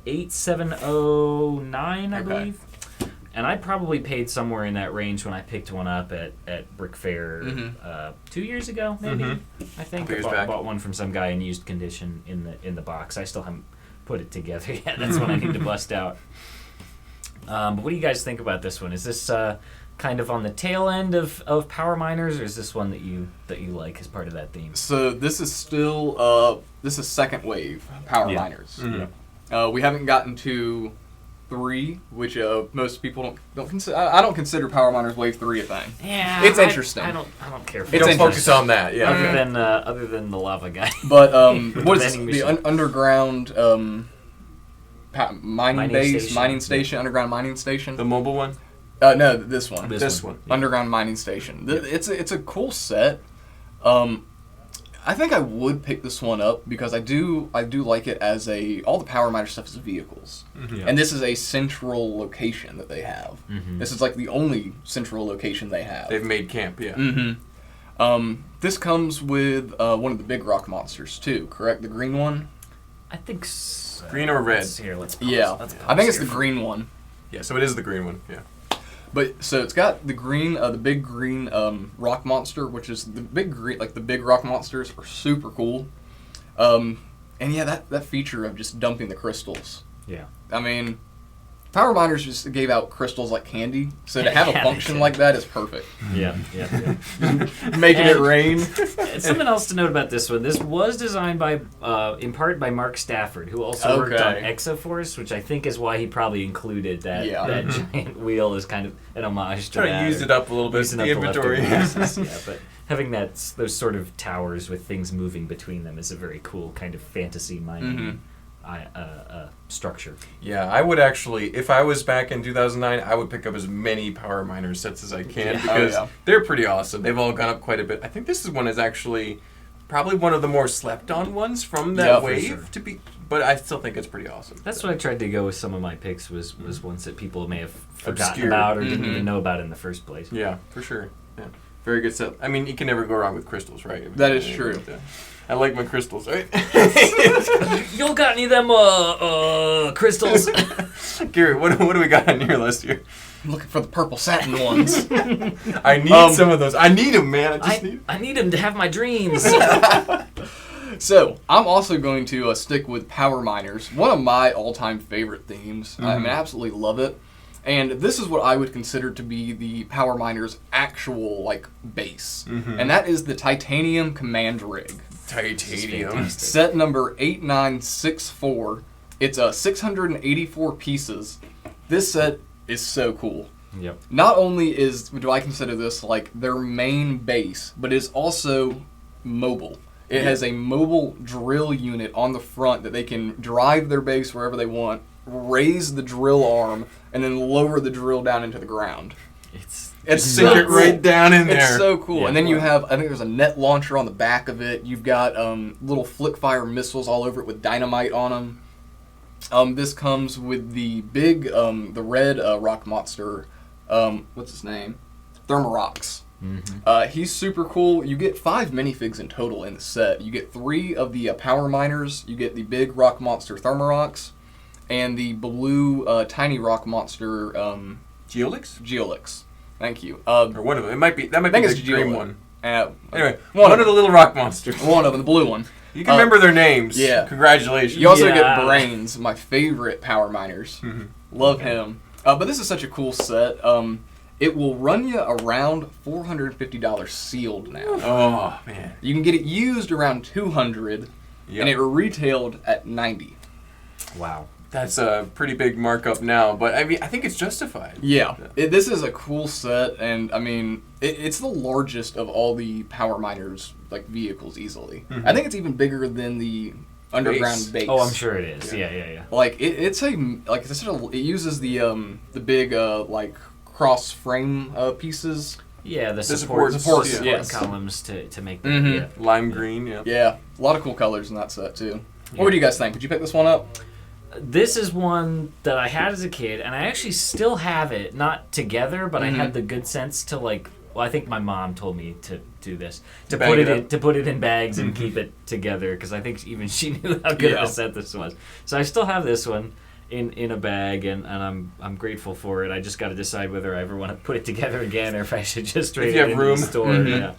8709, I believe. And I probably paid somewhere in that range when I picked one up at Brick Fair 2 years ago, maybe. I think I bought one from some guy in used condition in the box. I still haven't put it together yet. That's what I need to bust out. But what do you guys think about this one? Is this kind of on the tail end of power miners, or is this one that you like as part of that theme? So this is still this is second wave power miners. We haven't gotten to 3, which most people don't consider. I don't consider Power Miners Wave 3 a thing. Yeah, it's interesting. I don't care. You don't focus on that. Yeah. Other than the lava guy. But what is this? The underground mining station, underground mining station. The mobile one. No, this one. This one. Underground mining station. It's a cool set. I think I would pick this one up because I do like it as all the Power Miner stuff is vehicles. Yeah. And this is a central location that they have. This is like the only central location they have. They've made camp, yeah. This comes with one of the big rock monsters too, correct? The green one? I think so. Green or red? Let's pause. Yeah. Let's pause I think it's here. the green one. Yeah, so it is the green one, yeah. But so it's got the green, the big green rock monster, which is the big green, like the big rock monsters are super cool. And yeah, that feature of just dumping the crystals. Yeah. I mean, Power Miners just gave out crystals like candy, so to have a Yeah, function they like that is perfect. Yeah. Making it And- rain. Something else to note about this one. This was designed by, in part by Mark Stafford, who also worked on Okay. Exoforce, which I think is why he probably included that Yeah. that giant wheel as kind of an homage to Try that. to use or it up a little bit, using the up inventory. leftover pieces, yeah, but having those sort of towers with things moving between them is a very cool kind of fantasy mining structure. Yeah, I would actually, if I was back in 2009, I would pick up as many Power Miner sets as I can Yeah. because Oh, yeah. they're pretty awesome. They've all gone up quite a bit. I think this is one is actually probably one of the more slept on ones from that Yeah, for wave sure. to be, but I still think it's pretty awesome. That's what I tried to go with some of my picks was ones that people may have forgotten Obscure. about or didn't even know about in the first place. Yeah, for sure. Yeah. Very good set. I mean, you can never go wrong with crystals, right? That is true. I like my crystals, right? You got any of them crystals? Garrett, what do we got on your list here? I'm looking for the purple satin ones. I need some of those. I need them, man. I just need them. I need them to have my dreams. So, I'm also going to stick with Power Miners, one of my all-time favorite themes. I mean, I absolutely love it. And this is what I would consider to be the Power Miners' actual, like, base. And that is the Titanium Command Rig. Titanium. Set number 8964. It's 684 pieces. This set is so cool. Yep. Not only do I consider this like their main base, but it's also mobile. It has a mobile drill unit on the front that they can drive their base wherever they want, raise the drill arm, and then lower the drill down into the ground. It's Sink so it cool. right down in there. It's so cool. Yeah. And then you have, I think there's a net launcher on the back of it. You've got little flick fire missiles all over it with dynamite on them. This comes with the big, the red rock monster. What's his name? Thermarox. He's super cool. You get 5 minifigs in total in the set. You get 3 of the Power Miners. You get the big rock monster Thermarox, and the blue tiny rock monster Geolix? Geolix. Thank you. Or one of them. That might be I think the it's green Geolix. one. Anyway, One of the little rock monsters. one of them, the blue one. You can remember their names. yeah. Congratulations. You also Yeah. get Brains, my favorite Power Miners. Love him. But this is such a cool set. It will run you around $450 sealed now. Oh, man. You can get it used around $200, Yep. and it retailed at $90. Wow. That's a pretty big markup now, but I mean, I think it's justified. Yeah, this is a cool set, and I mean, it's the largest of all the Power Miners like vehicles easily. I think it's even bigger than the underground base. Oh, I'm sure it is. Yeah. Like it uses the big like cross frame pieces. Yeah, the supports, support yes. columns to make that. Mhm. Yeah. Lime green, yeah. Yeah, a lot of cool colors in that set too. Yeah. What do you guys think? Would you pick this one up? This is one that I had as a kid, and I actually still have it, not together, but I had the good sense to like. Well, I think my mom told me to do this to Bag put it it up. to put it in bags and keep it together because I think even she knew how good of Yeah. a set this was. So I still have this one in a bag, and I'm grateful for it. I just got to decide whether I ever want to put it together again or if I should just trade you it have in room. the store. Yeah.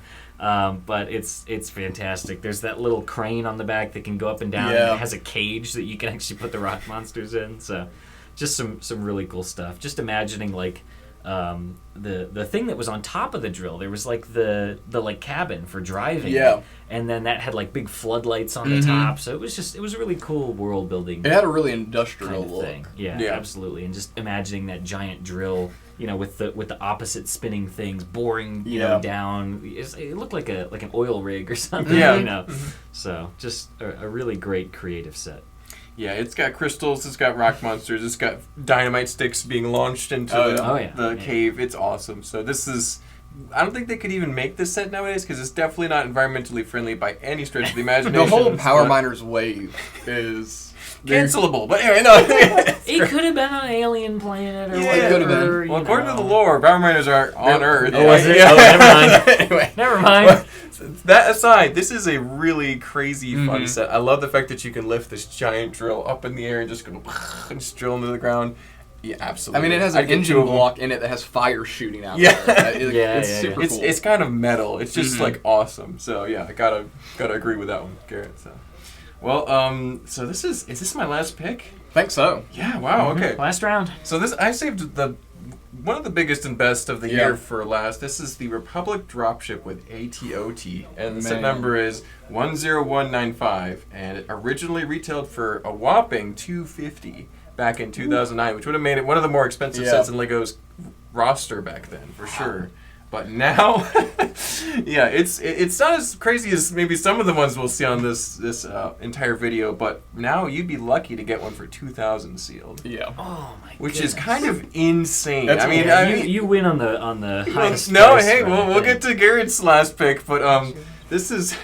But it's fantastic. There's that little crane on the back that can go up and down. Yeah. It has a cage that you can actually put the rock monsters in. So, just some really cool stuff. Just imagining like the thing that was on top of the drill. There was like the like cabin for driving. Yeah. And then that had like big floodlights on the top. So it was a really cool world building It had a really industrial kind of look. thing. Yeah, Yeah. absolutely. And just imagining that giant drill, you know, with the opposite spinning things boring, you know, down. It looked like an oil rig or something. Yeah. You know. So just a really great creative set. Yeah, it's got crystals, it's got rock monsters, it's got dynamite sticks being launched into Oh, the, yeah. Oh, yeah. the Yeah. cave. It's awesome. So this is I don't think they could even make this set nowadays because it's definitely not environmentally friendly by any stretch of the imagination. The whole Power Miners wave is cancelable. But anyway, no. It could have been on an alien planet or Yeah, whatever. it could have been. Well, according to the lore, Power Miners are on Earth. Oh, was it? Yeah. Oh, never mind. Anyway. Never mind. That aside, this is a really crazy fun Mhm. set. I love the fact that you can lift this giant drill up in the air and just go and just drill into the ground. Yeah, absolutely. I mean, it has I'd an get engine two of them. block in it that has fire shooting out. Yeah. there. Yeah, It's yeah, super It's cool. it's kind of metal. It's just Mhm. like awesome. So yeah, I gotta agree with that one, Garrett. So, well, so is this my last pick? think so. Yeah. Wow. Okay. Last round. So this I saved one of the biggest and best of the Yeah. year for last. This is the Republic dropship with ATOT, and the set Man. number is 10195, and it originally retailed for a whopping $250 back in 2009, which would have made it one of the more expensive Yeah. sets in Lego's roster back then, for sure. But now, yeah, it's not as crazy as maybe some of the ones we'll see on this entire video. But now you'd be lucky to get one for 2,000 sealed, Yeah. Oh my. which is goodness. kind of insane. That's- I mean, Yeah, I mean, you win on the highest. no, price hey, round, we'll I get think. to Garrett's last pick, but this is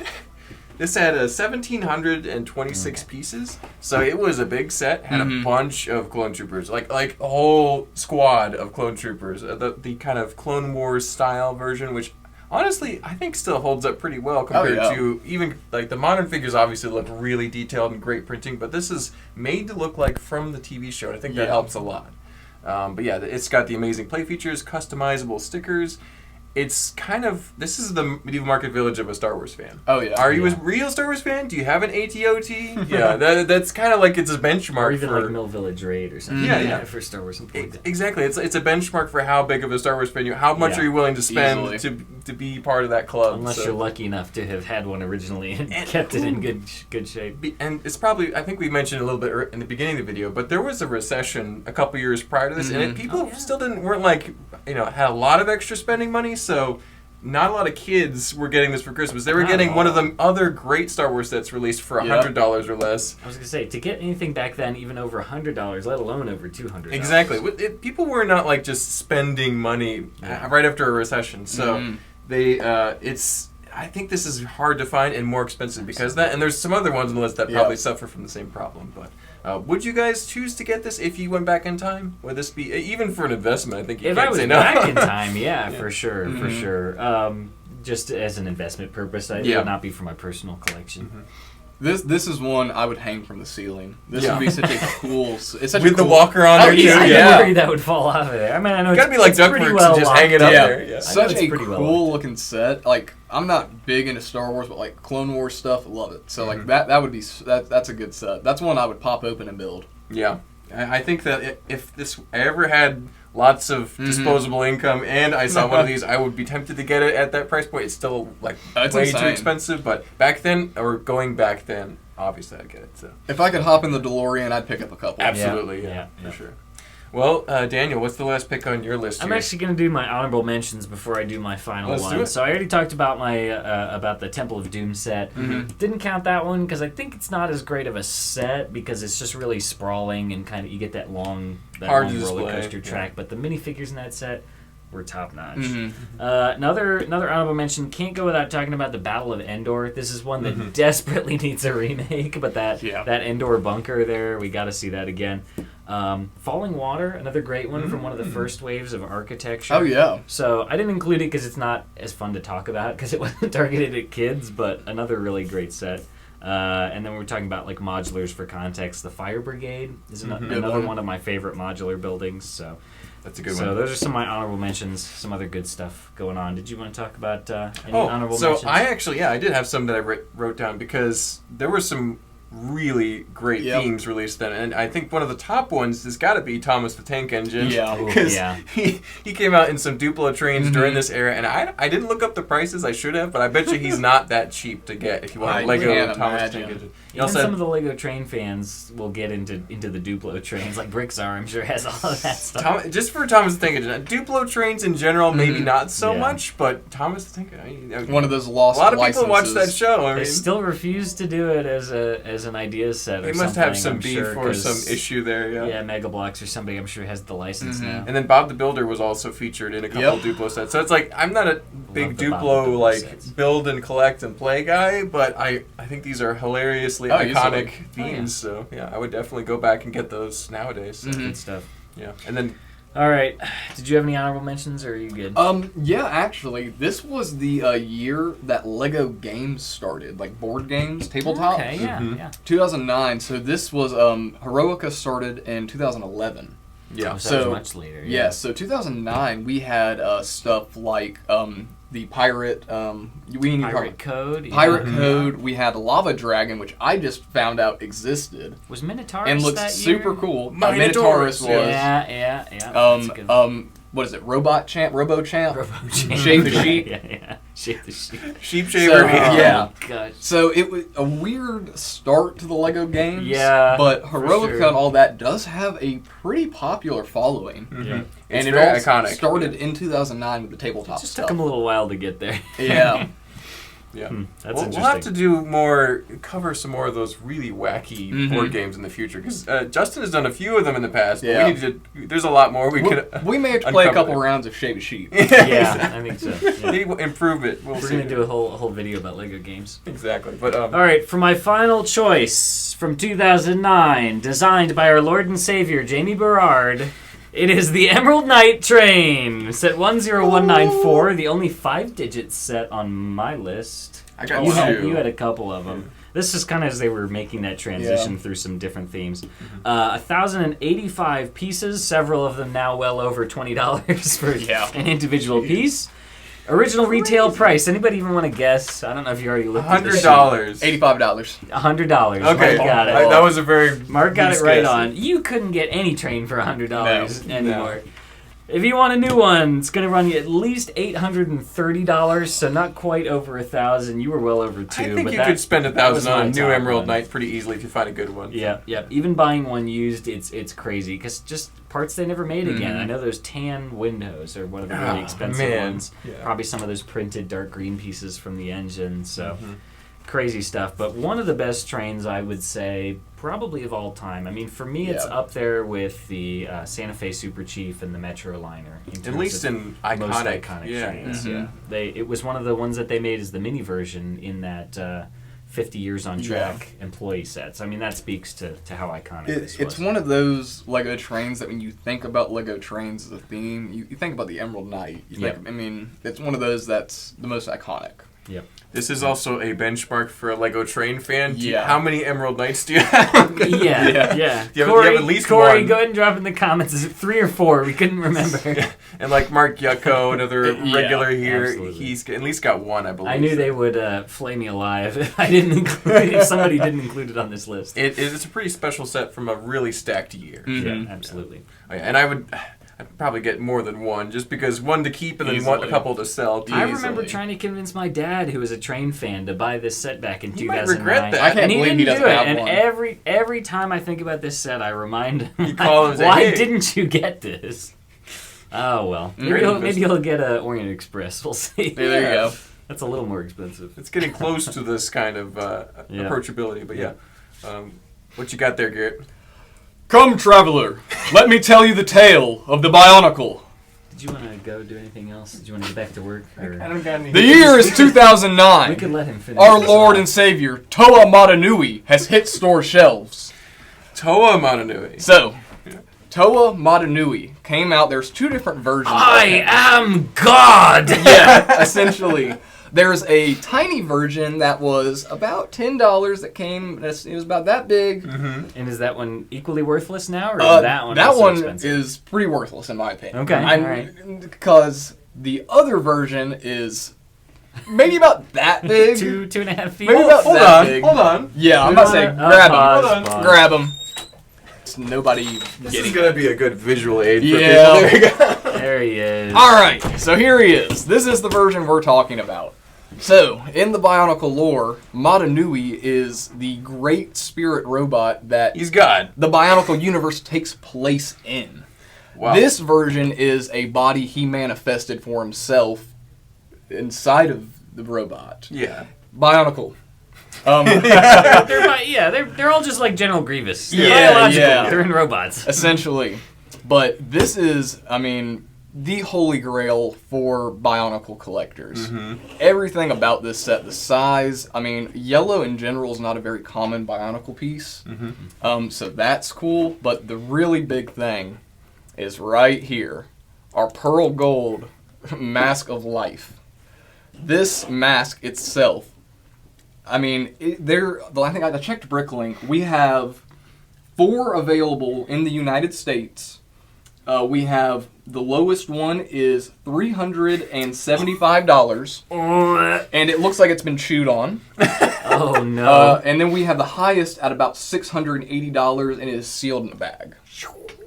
this had 1,726 pieces, so it was a big set. Had a Mhm. bunch of clone troopers, like a whole squad of clone troopers. The kind of Clone Wars style version, which honestly I think still holds up pretty well compared yeah. to even like the modern figures. Obviously look really detailed and great printing, but this is made to look like from the TV show. And I think that Yeah. helps a lot. But yeah, it's got the amazing play features, customizable stickers. It's kind of, this is the medieval market village of a Star Wars fan. Oh yeah. Are you Yeah. a real Star Wars fan? Do you have an ATOT? Yeah, that's kind of like it's a benchmark Or even for like Mill Village Raid or something. Yeah, yeah. For Star Wars. Something like that. Exactly. It's a benchmark for how big of a Star Wars fan you are. How much Yeah. are you willing to spend Easily. to be part of that club? Unless So- you're lucky enough to have had one originally and And- kept it in good shape. And it's probably, I think we mentioned a little bit in the beginning of the video, but there was a recession a couple years prior to this, and people still weren't like, had a lot of extra spending money, so not a lot of kids were getting this for Christmas. They were Not getting at one of all. the other great Star Wars sets released for $100 or less. I was gonna say, to get anything back then, even over $100, let alone over $200. Exactly. People were not like just spending money right after a recession, so they I think this is hard to find and more expensive because of that. And there's some other ones on the list that probably suffer from the same problem. But would you guys choose to get this if you went back in time? Would this be even for an investment? I think you If can't I was say no. back in time, yeah, for sure, for sure. Just as an investment purpose, it would not be for my personal collection. This is one I would hang from the ceiling. This Yeah. would be such a cool. It's such With a the cool, walker on Oh, there too. yeah, I Yeah. worry that would fall off of there. I mean, I know It's gotta be like it's pretty duckworks well and just hang it locked up in. there. Yeah. Such it's a pretty well cool locked. looking set. Like I'm not big into Star Wars, but like Clone Wars stuff, love it. So like that would be that's a good set. That's one I would pop open and build. Yeah. I think that if I ever had lots of disposable income and I saw one of these, I would be tempted to get it at that price point. It's still like That's way too insane. expensive, but back then, or going back then, obviously I'd get it. So If I could hop in the DeLorean, I'd pick up a couple. absolutely, yeah, for sure. Well, Daniel, what's the last pick on your list I'm here? actually going to do my honorable mentions before I do my final Let's one. do it. So I already talked about my about the Temple of Doom set. Didn't count that one because I think it's not as great of a set because it's just really sprawling and kind of you get that long Hard to roller display, coaster track. But the minifigures in that set were top notch. Mhm. Another honorable mention, can't go without talking about the Battle of Endor. This is one that desperately needs a remake, but that Endor bunker there, we got to see that again. Falling Water, another great one from one of the first waves of architecture. Oh yeah. So I didn't include it because it's not as fun to talk about because it wasn't targeted at kids, but another really great set. And then we're talking about like modulars for context. The Fire Brigade is another one of my favorite modular buildings. So That's a good so one. those are some of my honorable mentions. Some other good stuff going on. Did you want to talk about any honorable so mentions? I actually, I did have some that I wrote down because there were some really great themes released then, and I think one of the top ones has got to be Thomas the Tank Engine. Yeah. because yeah. he came out in some Duplo trains during this era, and I didn't look up the prices. I should have, but I bet you he's not that cheap to get if you want I a Lego can't Thomas the Tank imagine. Engine. He Even also some had- of the Lego train fans will get into the Duplo trains, like Brickstar, I'm sure has all of that stuff. just for Thomas the Tank Engine, Duplo trains in general, maybe not so Yeah. much, but Thomas the Tank Engine. One of those lost A lot of people watch licenses. that show. I They mean, still refuse to do it as as an ideas set or He something. must have some I'm beef sure, or 'cause, some issue there, Yeah, Mega Bloks or somebody, I'm sure, has the license now. And then Bob the Builder was also featured in a couple of Duplo sets. So it's like, I'm not a big the Bob the Duplo, Builder like, sets. build and collect and play guy, but I think these are hilariously iconic themes. So, yeah, I would definitely go back and get those nowadays. So, Good stuff. yeah. And then... All right. Did you have any honorable mentions, or are you good? Yeah, actually, this was the year that Lego games started, like board games, tabletop. Okay, yeah. 2009. So this was Heroica started in 2011. Yeah. Oh, so that was much later. Yeah. So 2009, we had stuff like the Pirate. Pirate Code. Pirate Code. We had Lava Dragon, which I just found out existed Was Minotaurus and looked that super year? cool. Minotaurus, was. Yeah. That's good. What is it? Robot Champ? Robo Champ? Robo-Champ. Shape the Sheep. Yeah. Shape the Sheep. Sheep Shaver. So, yeah. Oh, gosh. So it was a weird start to the Lego games. Yeah, But for Heroica sure. and all that does have a pretty popular following. Yeah. It's And it very all iconic. started in 2009 with the tabletop It just stuff. took them a little while to get there. Yeah. Yeah. That's We'll interesting. have to cover some more of those really wacky board games in the future, because Justin has done a few of them in the past, but Yeah. we need to, there's a lot more we could We may have to play a uncover couple there. rounds of Shape of Sheep. Yeah, I think so. Yeah. He will improve it. We'll We're see. going to do a whole video about Lego games. Exactly. But All right, for my final choice from 2009, designed by our Lord and Savior, Jamie Berard, it is the Emerald Knight Train, set 10194, the only 5-digit set on my list. I got You had a couple of them. This is kind of as they were making that transition through some different themes. 1,085 pieces, several of them now well over $20 for an individual piece. Original retail price. Anybody even want to guess? I don't know if you already looked at this. $100. $85. $100. Okay, Mark got it. that was a very Mark got it loose right guess. on. You couldn't get any train for $100 No. anymore. If you want a new one, it's going to run you at least $830, so not quite over $1,000. You were well over $2,000. I think but you that could spend was $1,000 on my a new top Emerald one. Knight pretty easily if you find a good one. Yeah. Even buying one used, it's crazy because just parts they never made again. I know those tan windows are one of the really expensive ones. Yeah. Probably some of those printed dark green pieces from the engine. So crazy stuff. But one of the best trains, I would say, probably of all time. I mean, for me, it's up there with the Santa Fe Super Chief and the Metroliner. At least in most iconic. trains. Yeah. It was one of the ones that they made as the mini version in that 50 years on track employee sets. I mean, that speaks to how iconic this was. It's one of those Lego trains that when you think about Lego trains as a theme, you think about the Emerald Knight. I mean, it's one of those that's the most iconic. Yep. This is also a benchmark for a Lego train fan. Yeah. How many Emerald Knights do you have? Yeah. You have Corey, at least Corey, one. go ahead and drop in the comments. Is it 3 or 4? We couldn't remember. And like Mark Yucko, another regular here, absolutely. he's at least got one, I believe. I knew they would flay me alive if I didn't include if somebody didn't include it on this list. It's a pretty special set from a really stacked year. Yeah, absolutely. Oh, yeah. And I'd probably get more than one, just because one to keep and then a couple to sell. I remember trying to convince my dad, who was a train fan, to buy this set back in 2009. might regret that. I can't And he believe didn't he do doesn't it. have And one. every time I think about this set, I remind him, You call him and say, why "Hey." didn't you get this? Oh, well. Maybe he'll get a Orient Express. We'll see. There you go. That's a little more expensive. It's getting close to this kind of approachability, but what you got there, Garrett? Come, traveler, let me tell you the tale of the Bionicle. Did you want to go do anything else? Did you want to get back to work? Or? I don't got any. The year is We 2009. could let him finish. Our this Lord off. and Savior, Toa Matanui, has hit store shelves. Toa Matanui. So, Toa Matanui came out. There's 2 different versions. I am God! Yeah, essentially. There's a tiny version that was about $10 that came. It was about that big. And is that one equally worthless now, or is that one That also one expensive? is pretty worthless in my opinion. Okay, alright. Because the other version is maybe about that big. 2.5 feet? Maybe about that big. Hold on. Yeah, I'm We about to say, wanna- grab pause, him. pause. Grab him. It's nobody This getting is going to be a good visual aid for Yeah. people. There you go. There he is. Alright, so here he is. This is the version we're talking about. So, in the Bionicle lore, Matanui is the great spirit robot that He's God. the Bionicle universe takes place in. Wow. This version is a body he manifested for himself inside of the robot. Yeah. Bionicle, They're all just like General Grievous. They're biological. Yeah. They're in robots. Essentially. But this is, I mean, the holy grail for Bionicle collectors. Everything about this set, the size, I mean, yellow in general is not a very common Bionicle piece. So that's cool. But the really big thing is right here. Our pearl gold Mask of Life. This mask itself, I mean, I think I checked Bricklink. We have 4 available in the United States. We have the lowest one is $375, and it looks like it's been chewed on. Oh no! And then we have the highest at about $680, and it is sealed in a bag.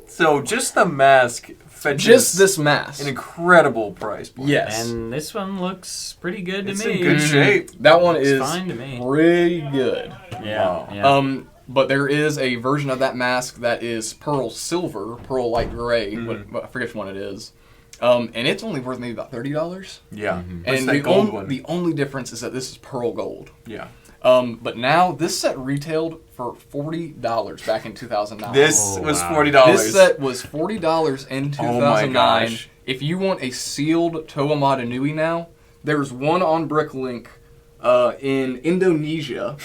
So just the mask fetches just this mask, an incredible price point. Yes, and this one looks pretty good to It's me. in good shape. that one Looks is fine to me. pretty good. Yeah. But there is a version of that mask that is pearl silver, pearl light gray. I forget which one it is. And it's only worth maybe about $30. Yeah. And that gold one. the only difference is that this is pearl gold. Yeah. But now this set retailed for $40 back in 2009. This was wow. $40. This set was $40 in 2009. gosh. If you want a sealed Toam Mai now, there's one on Bricklink in Indonesia,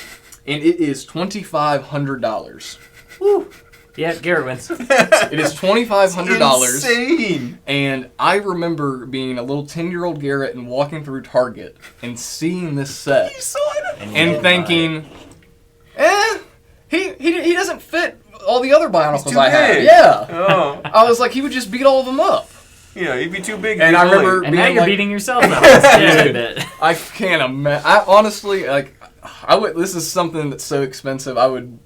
and it is $2,500. Woo. Yeah, Garrett wins. It is $2,500. Insane. And I remember being a little 10-year-old Garrett and walking through Target and seeing this set You saw it. and thinking, he doesn't fit all the other Bionicles too I have. big. Yeah. Oh. I was like, he would just beat all of them up. Yeah, he'd be too big. And I remember And now being you're like, beating yourself up. Yeah, a bit. I can't imagine. I honestly, like, I would. This is something that's so expensive. I would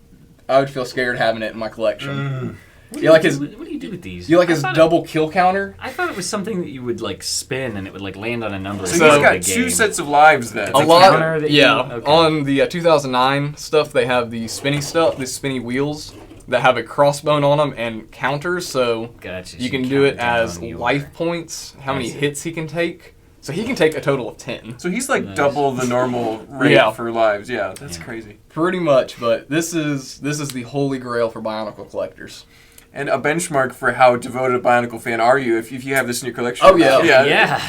feel scared having it in my collection. What You like do his? what do you do with these? You like I his thought double kill counter? I thought it was something that you would like spin and it would like land on a number. So and he's go got the 2 game. sets of lives then. A Like lot. counter that you- Yeah. okay. On the 2009 stuff, they have the spinny stuff, the spinny wheels that have a crossbone on them and counters, so Gotcha. you so can do it count as down your- life points. How many I see. hits he can take? So he can take a total of 10. So he's like Nice. double the normal rate Yeah. for lives. Yeah, that's Yeah. crazy. Pretty much, but this is the holy grail for Bionicle collectors. And a benchmark for how devoted a Bionicle fan are you if you have this in your collection? Oh, yeah.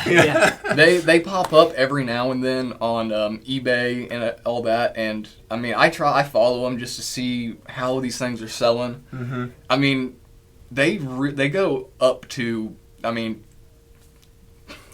Yeah. They pop up every now and then on eBay and all that, and I mean I follow them just to see how these things are selling. Mm-hmm. I mean they go up to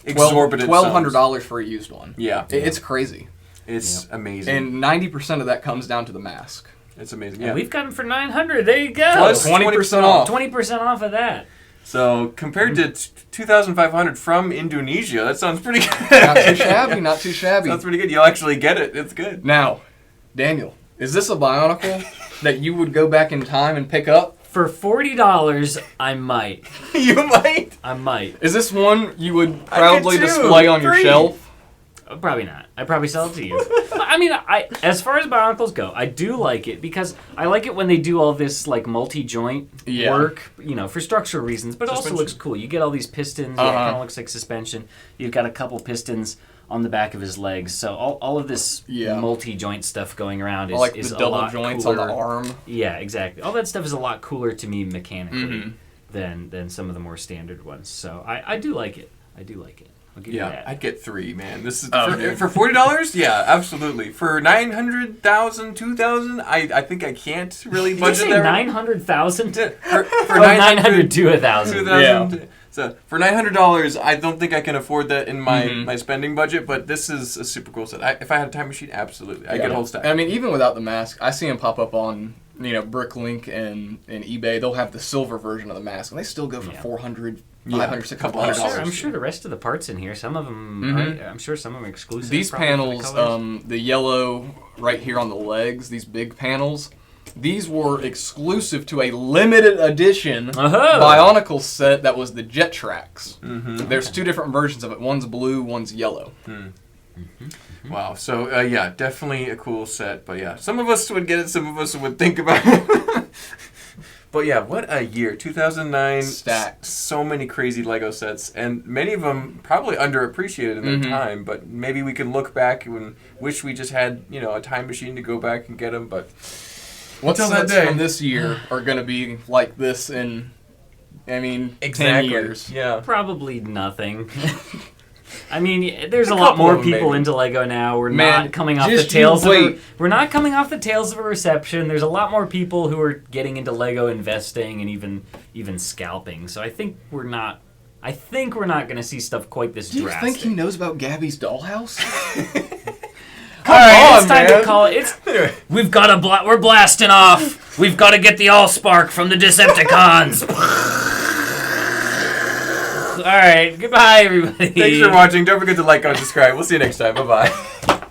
Exorbitant. $1,200 for a used one. Yeah. It's crazy, It's amazing. and 90% of that comes down to the mask. It's amazing. And Yeah. we've got them for $900. There you go. Plus 20% off. 20% off of that. So compared to 2,500 from Indonesia, that sounds pretty good. Not too shabby, not too shabby. Sounds pretty good. You'll actually get it. It's good. Now, Daniel, is this a Bionicle that you would go back in time and pick up? For $40, I might. You might. I might. Is this one you would I could proudly too. display on your 3. shelf? Probably not. I'd probably sell it to you. I mean, as far as Bionicles go, I do like it because I like it when they do all this like multi-joint work, for structural reasons, but it also Suspension. looks cool. You get all these pistons, it kind of looks like suspension. You've got a couple pistons on the back of his legs, so all of this multi-joint stuff going around is, Like is the a double lot joints cooler. on the arm. Yeah, exactly. All that stuff is a lot cooler to me mechanically than some of the more standard ones. So I do like it. I do like it. I'll give you Yeah, that. I'd get 3, man. This is dude. for $40. Yeah, absolutely. For 900,000, 2,000, I think I can't really Did you budget say there. 900,000? For 900 to 1,000. 2,000. So for $900, I don't think I can afford that in my spending budget. But this is a super cool set. If I had a time machine, absolutely, I get a whole stack. I mean, even without the mask, I see them pop up on Bricklink and eBay. They'll have the silver version of the mask, and they still go for $400, $500, $600. I'm sure the rest of the parts in here, some of them, I'm sure some of them are exclusive. These probably for the panels, colors. the yellow right here on the legs, these big panels, these were exclusive to a limited edition Bionicle set that was the Jet Tracks. There's 2 different versions of it. One's blue, one's yellow. Wow. So yeah, definitely a cool set. But yeah, some of us would get it. Some of us would think about it. But yeah, what a year. 2009. Stacked. So many crazy Lego sets. And many of them probably underappreciated in their time. But maybe we can look back and wish we just had, a time machine to go back and get them. But what until that sets day from this year are going to be like this in, 10 years? Yeah. Probably nothing. I mean, there's a A lot couple more of them, people maybe. into Lego now. We're Man, not coming off the just tails you of wait. we're not coming off the tails of a reception. There's a lot more people who are getting into Lego investing and even scalping. So I think we're not going to see stuff quite this Do you drastic. think he knows about Gabby's dollhouse? All right, on, it's time man. to call it. We've got to we're blasting off. We've got to get the Allspark from the Decepticons. All right, goodbye, everybody. Thanks for watching. Don't forget to like, comment, subscribe. We'll see you next time. Bye-bye.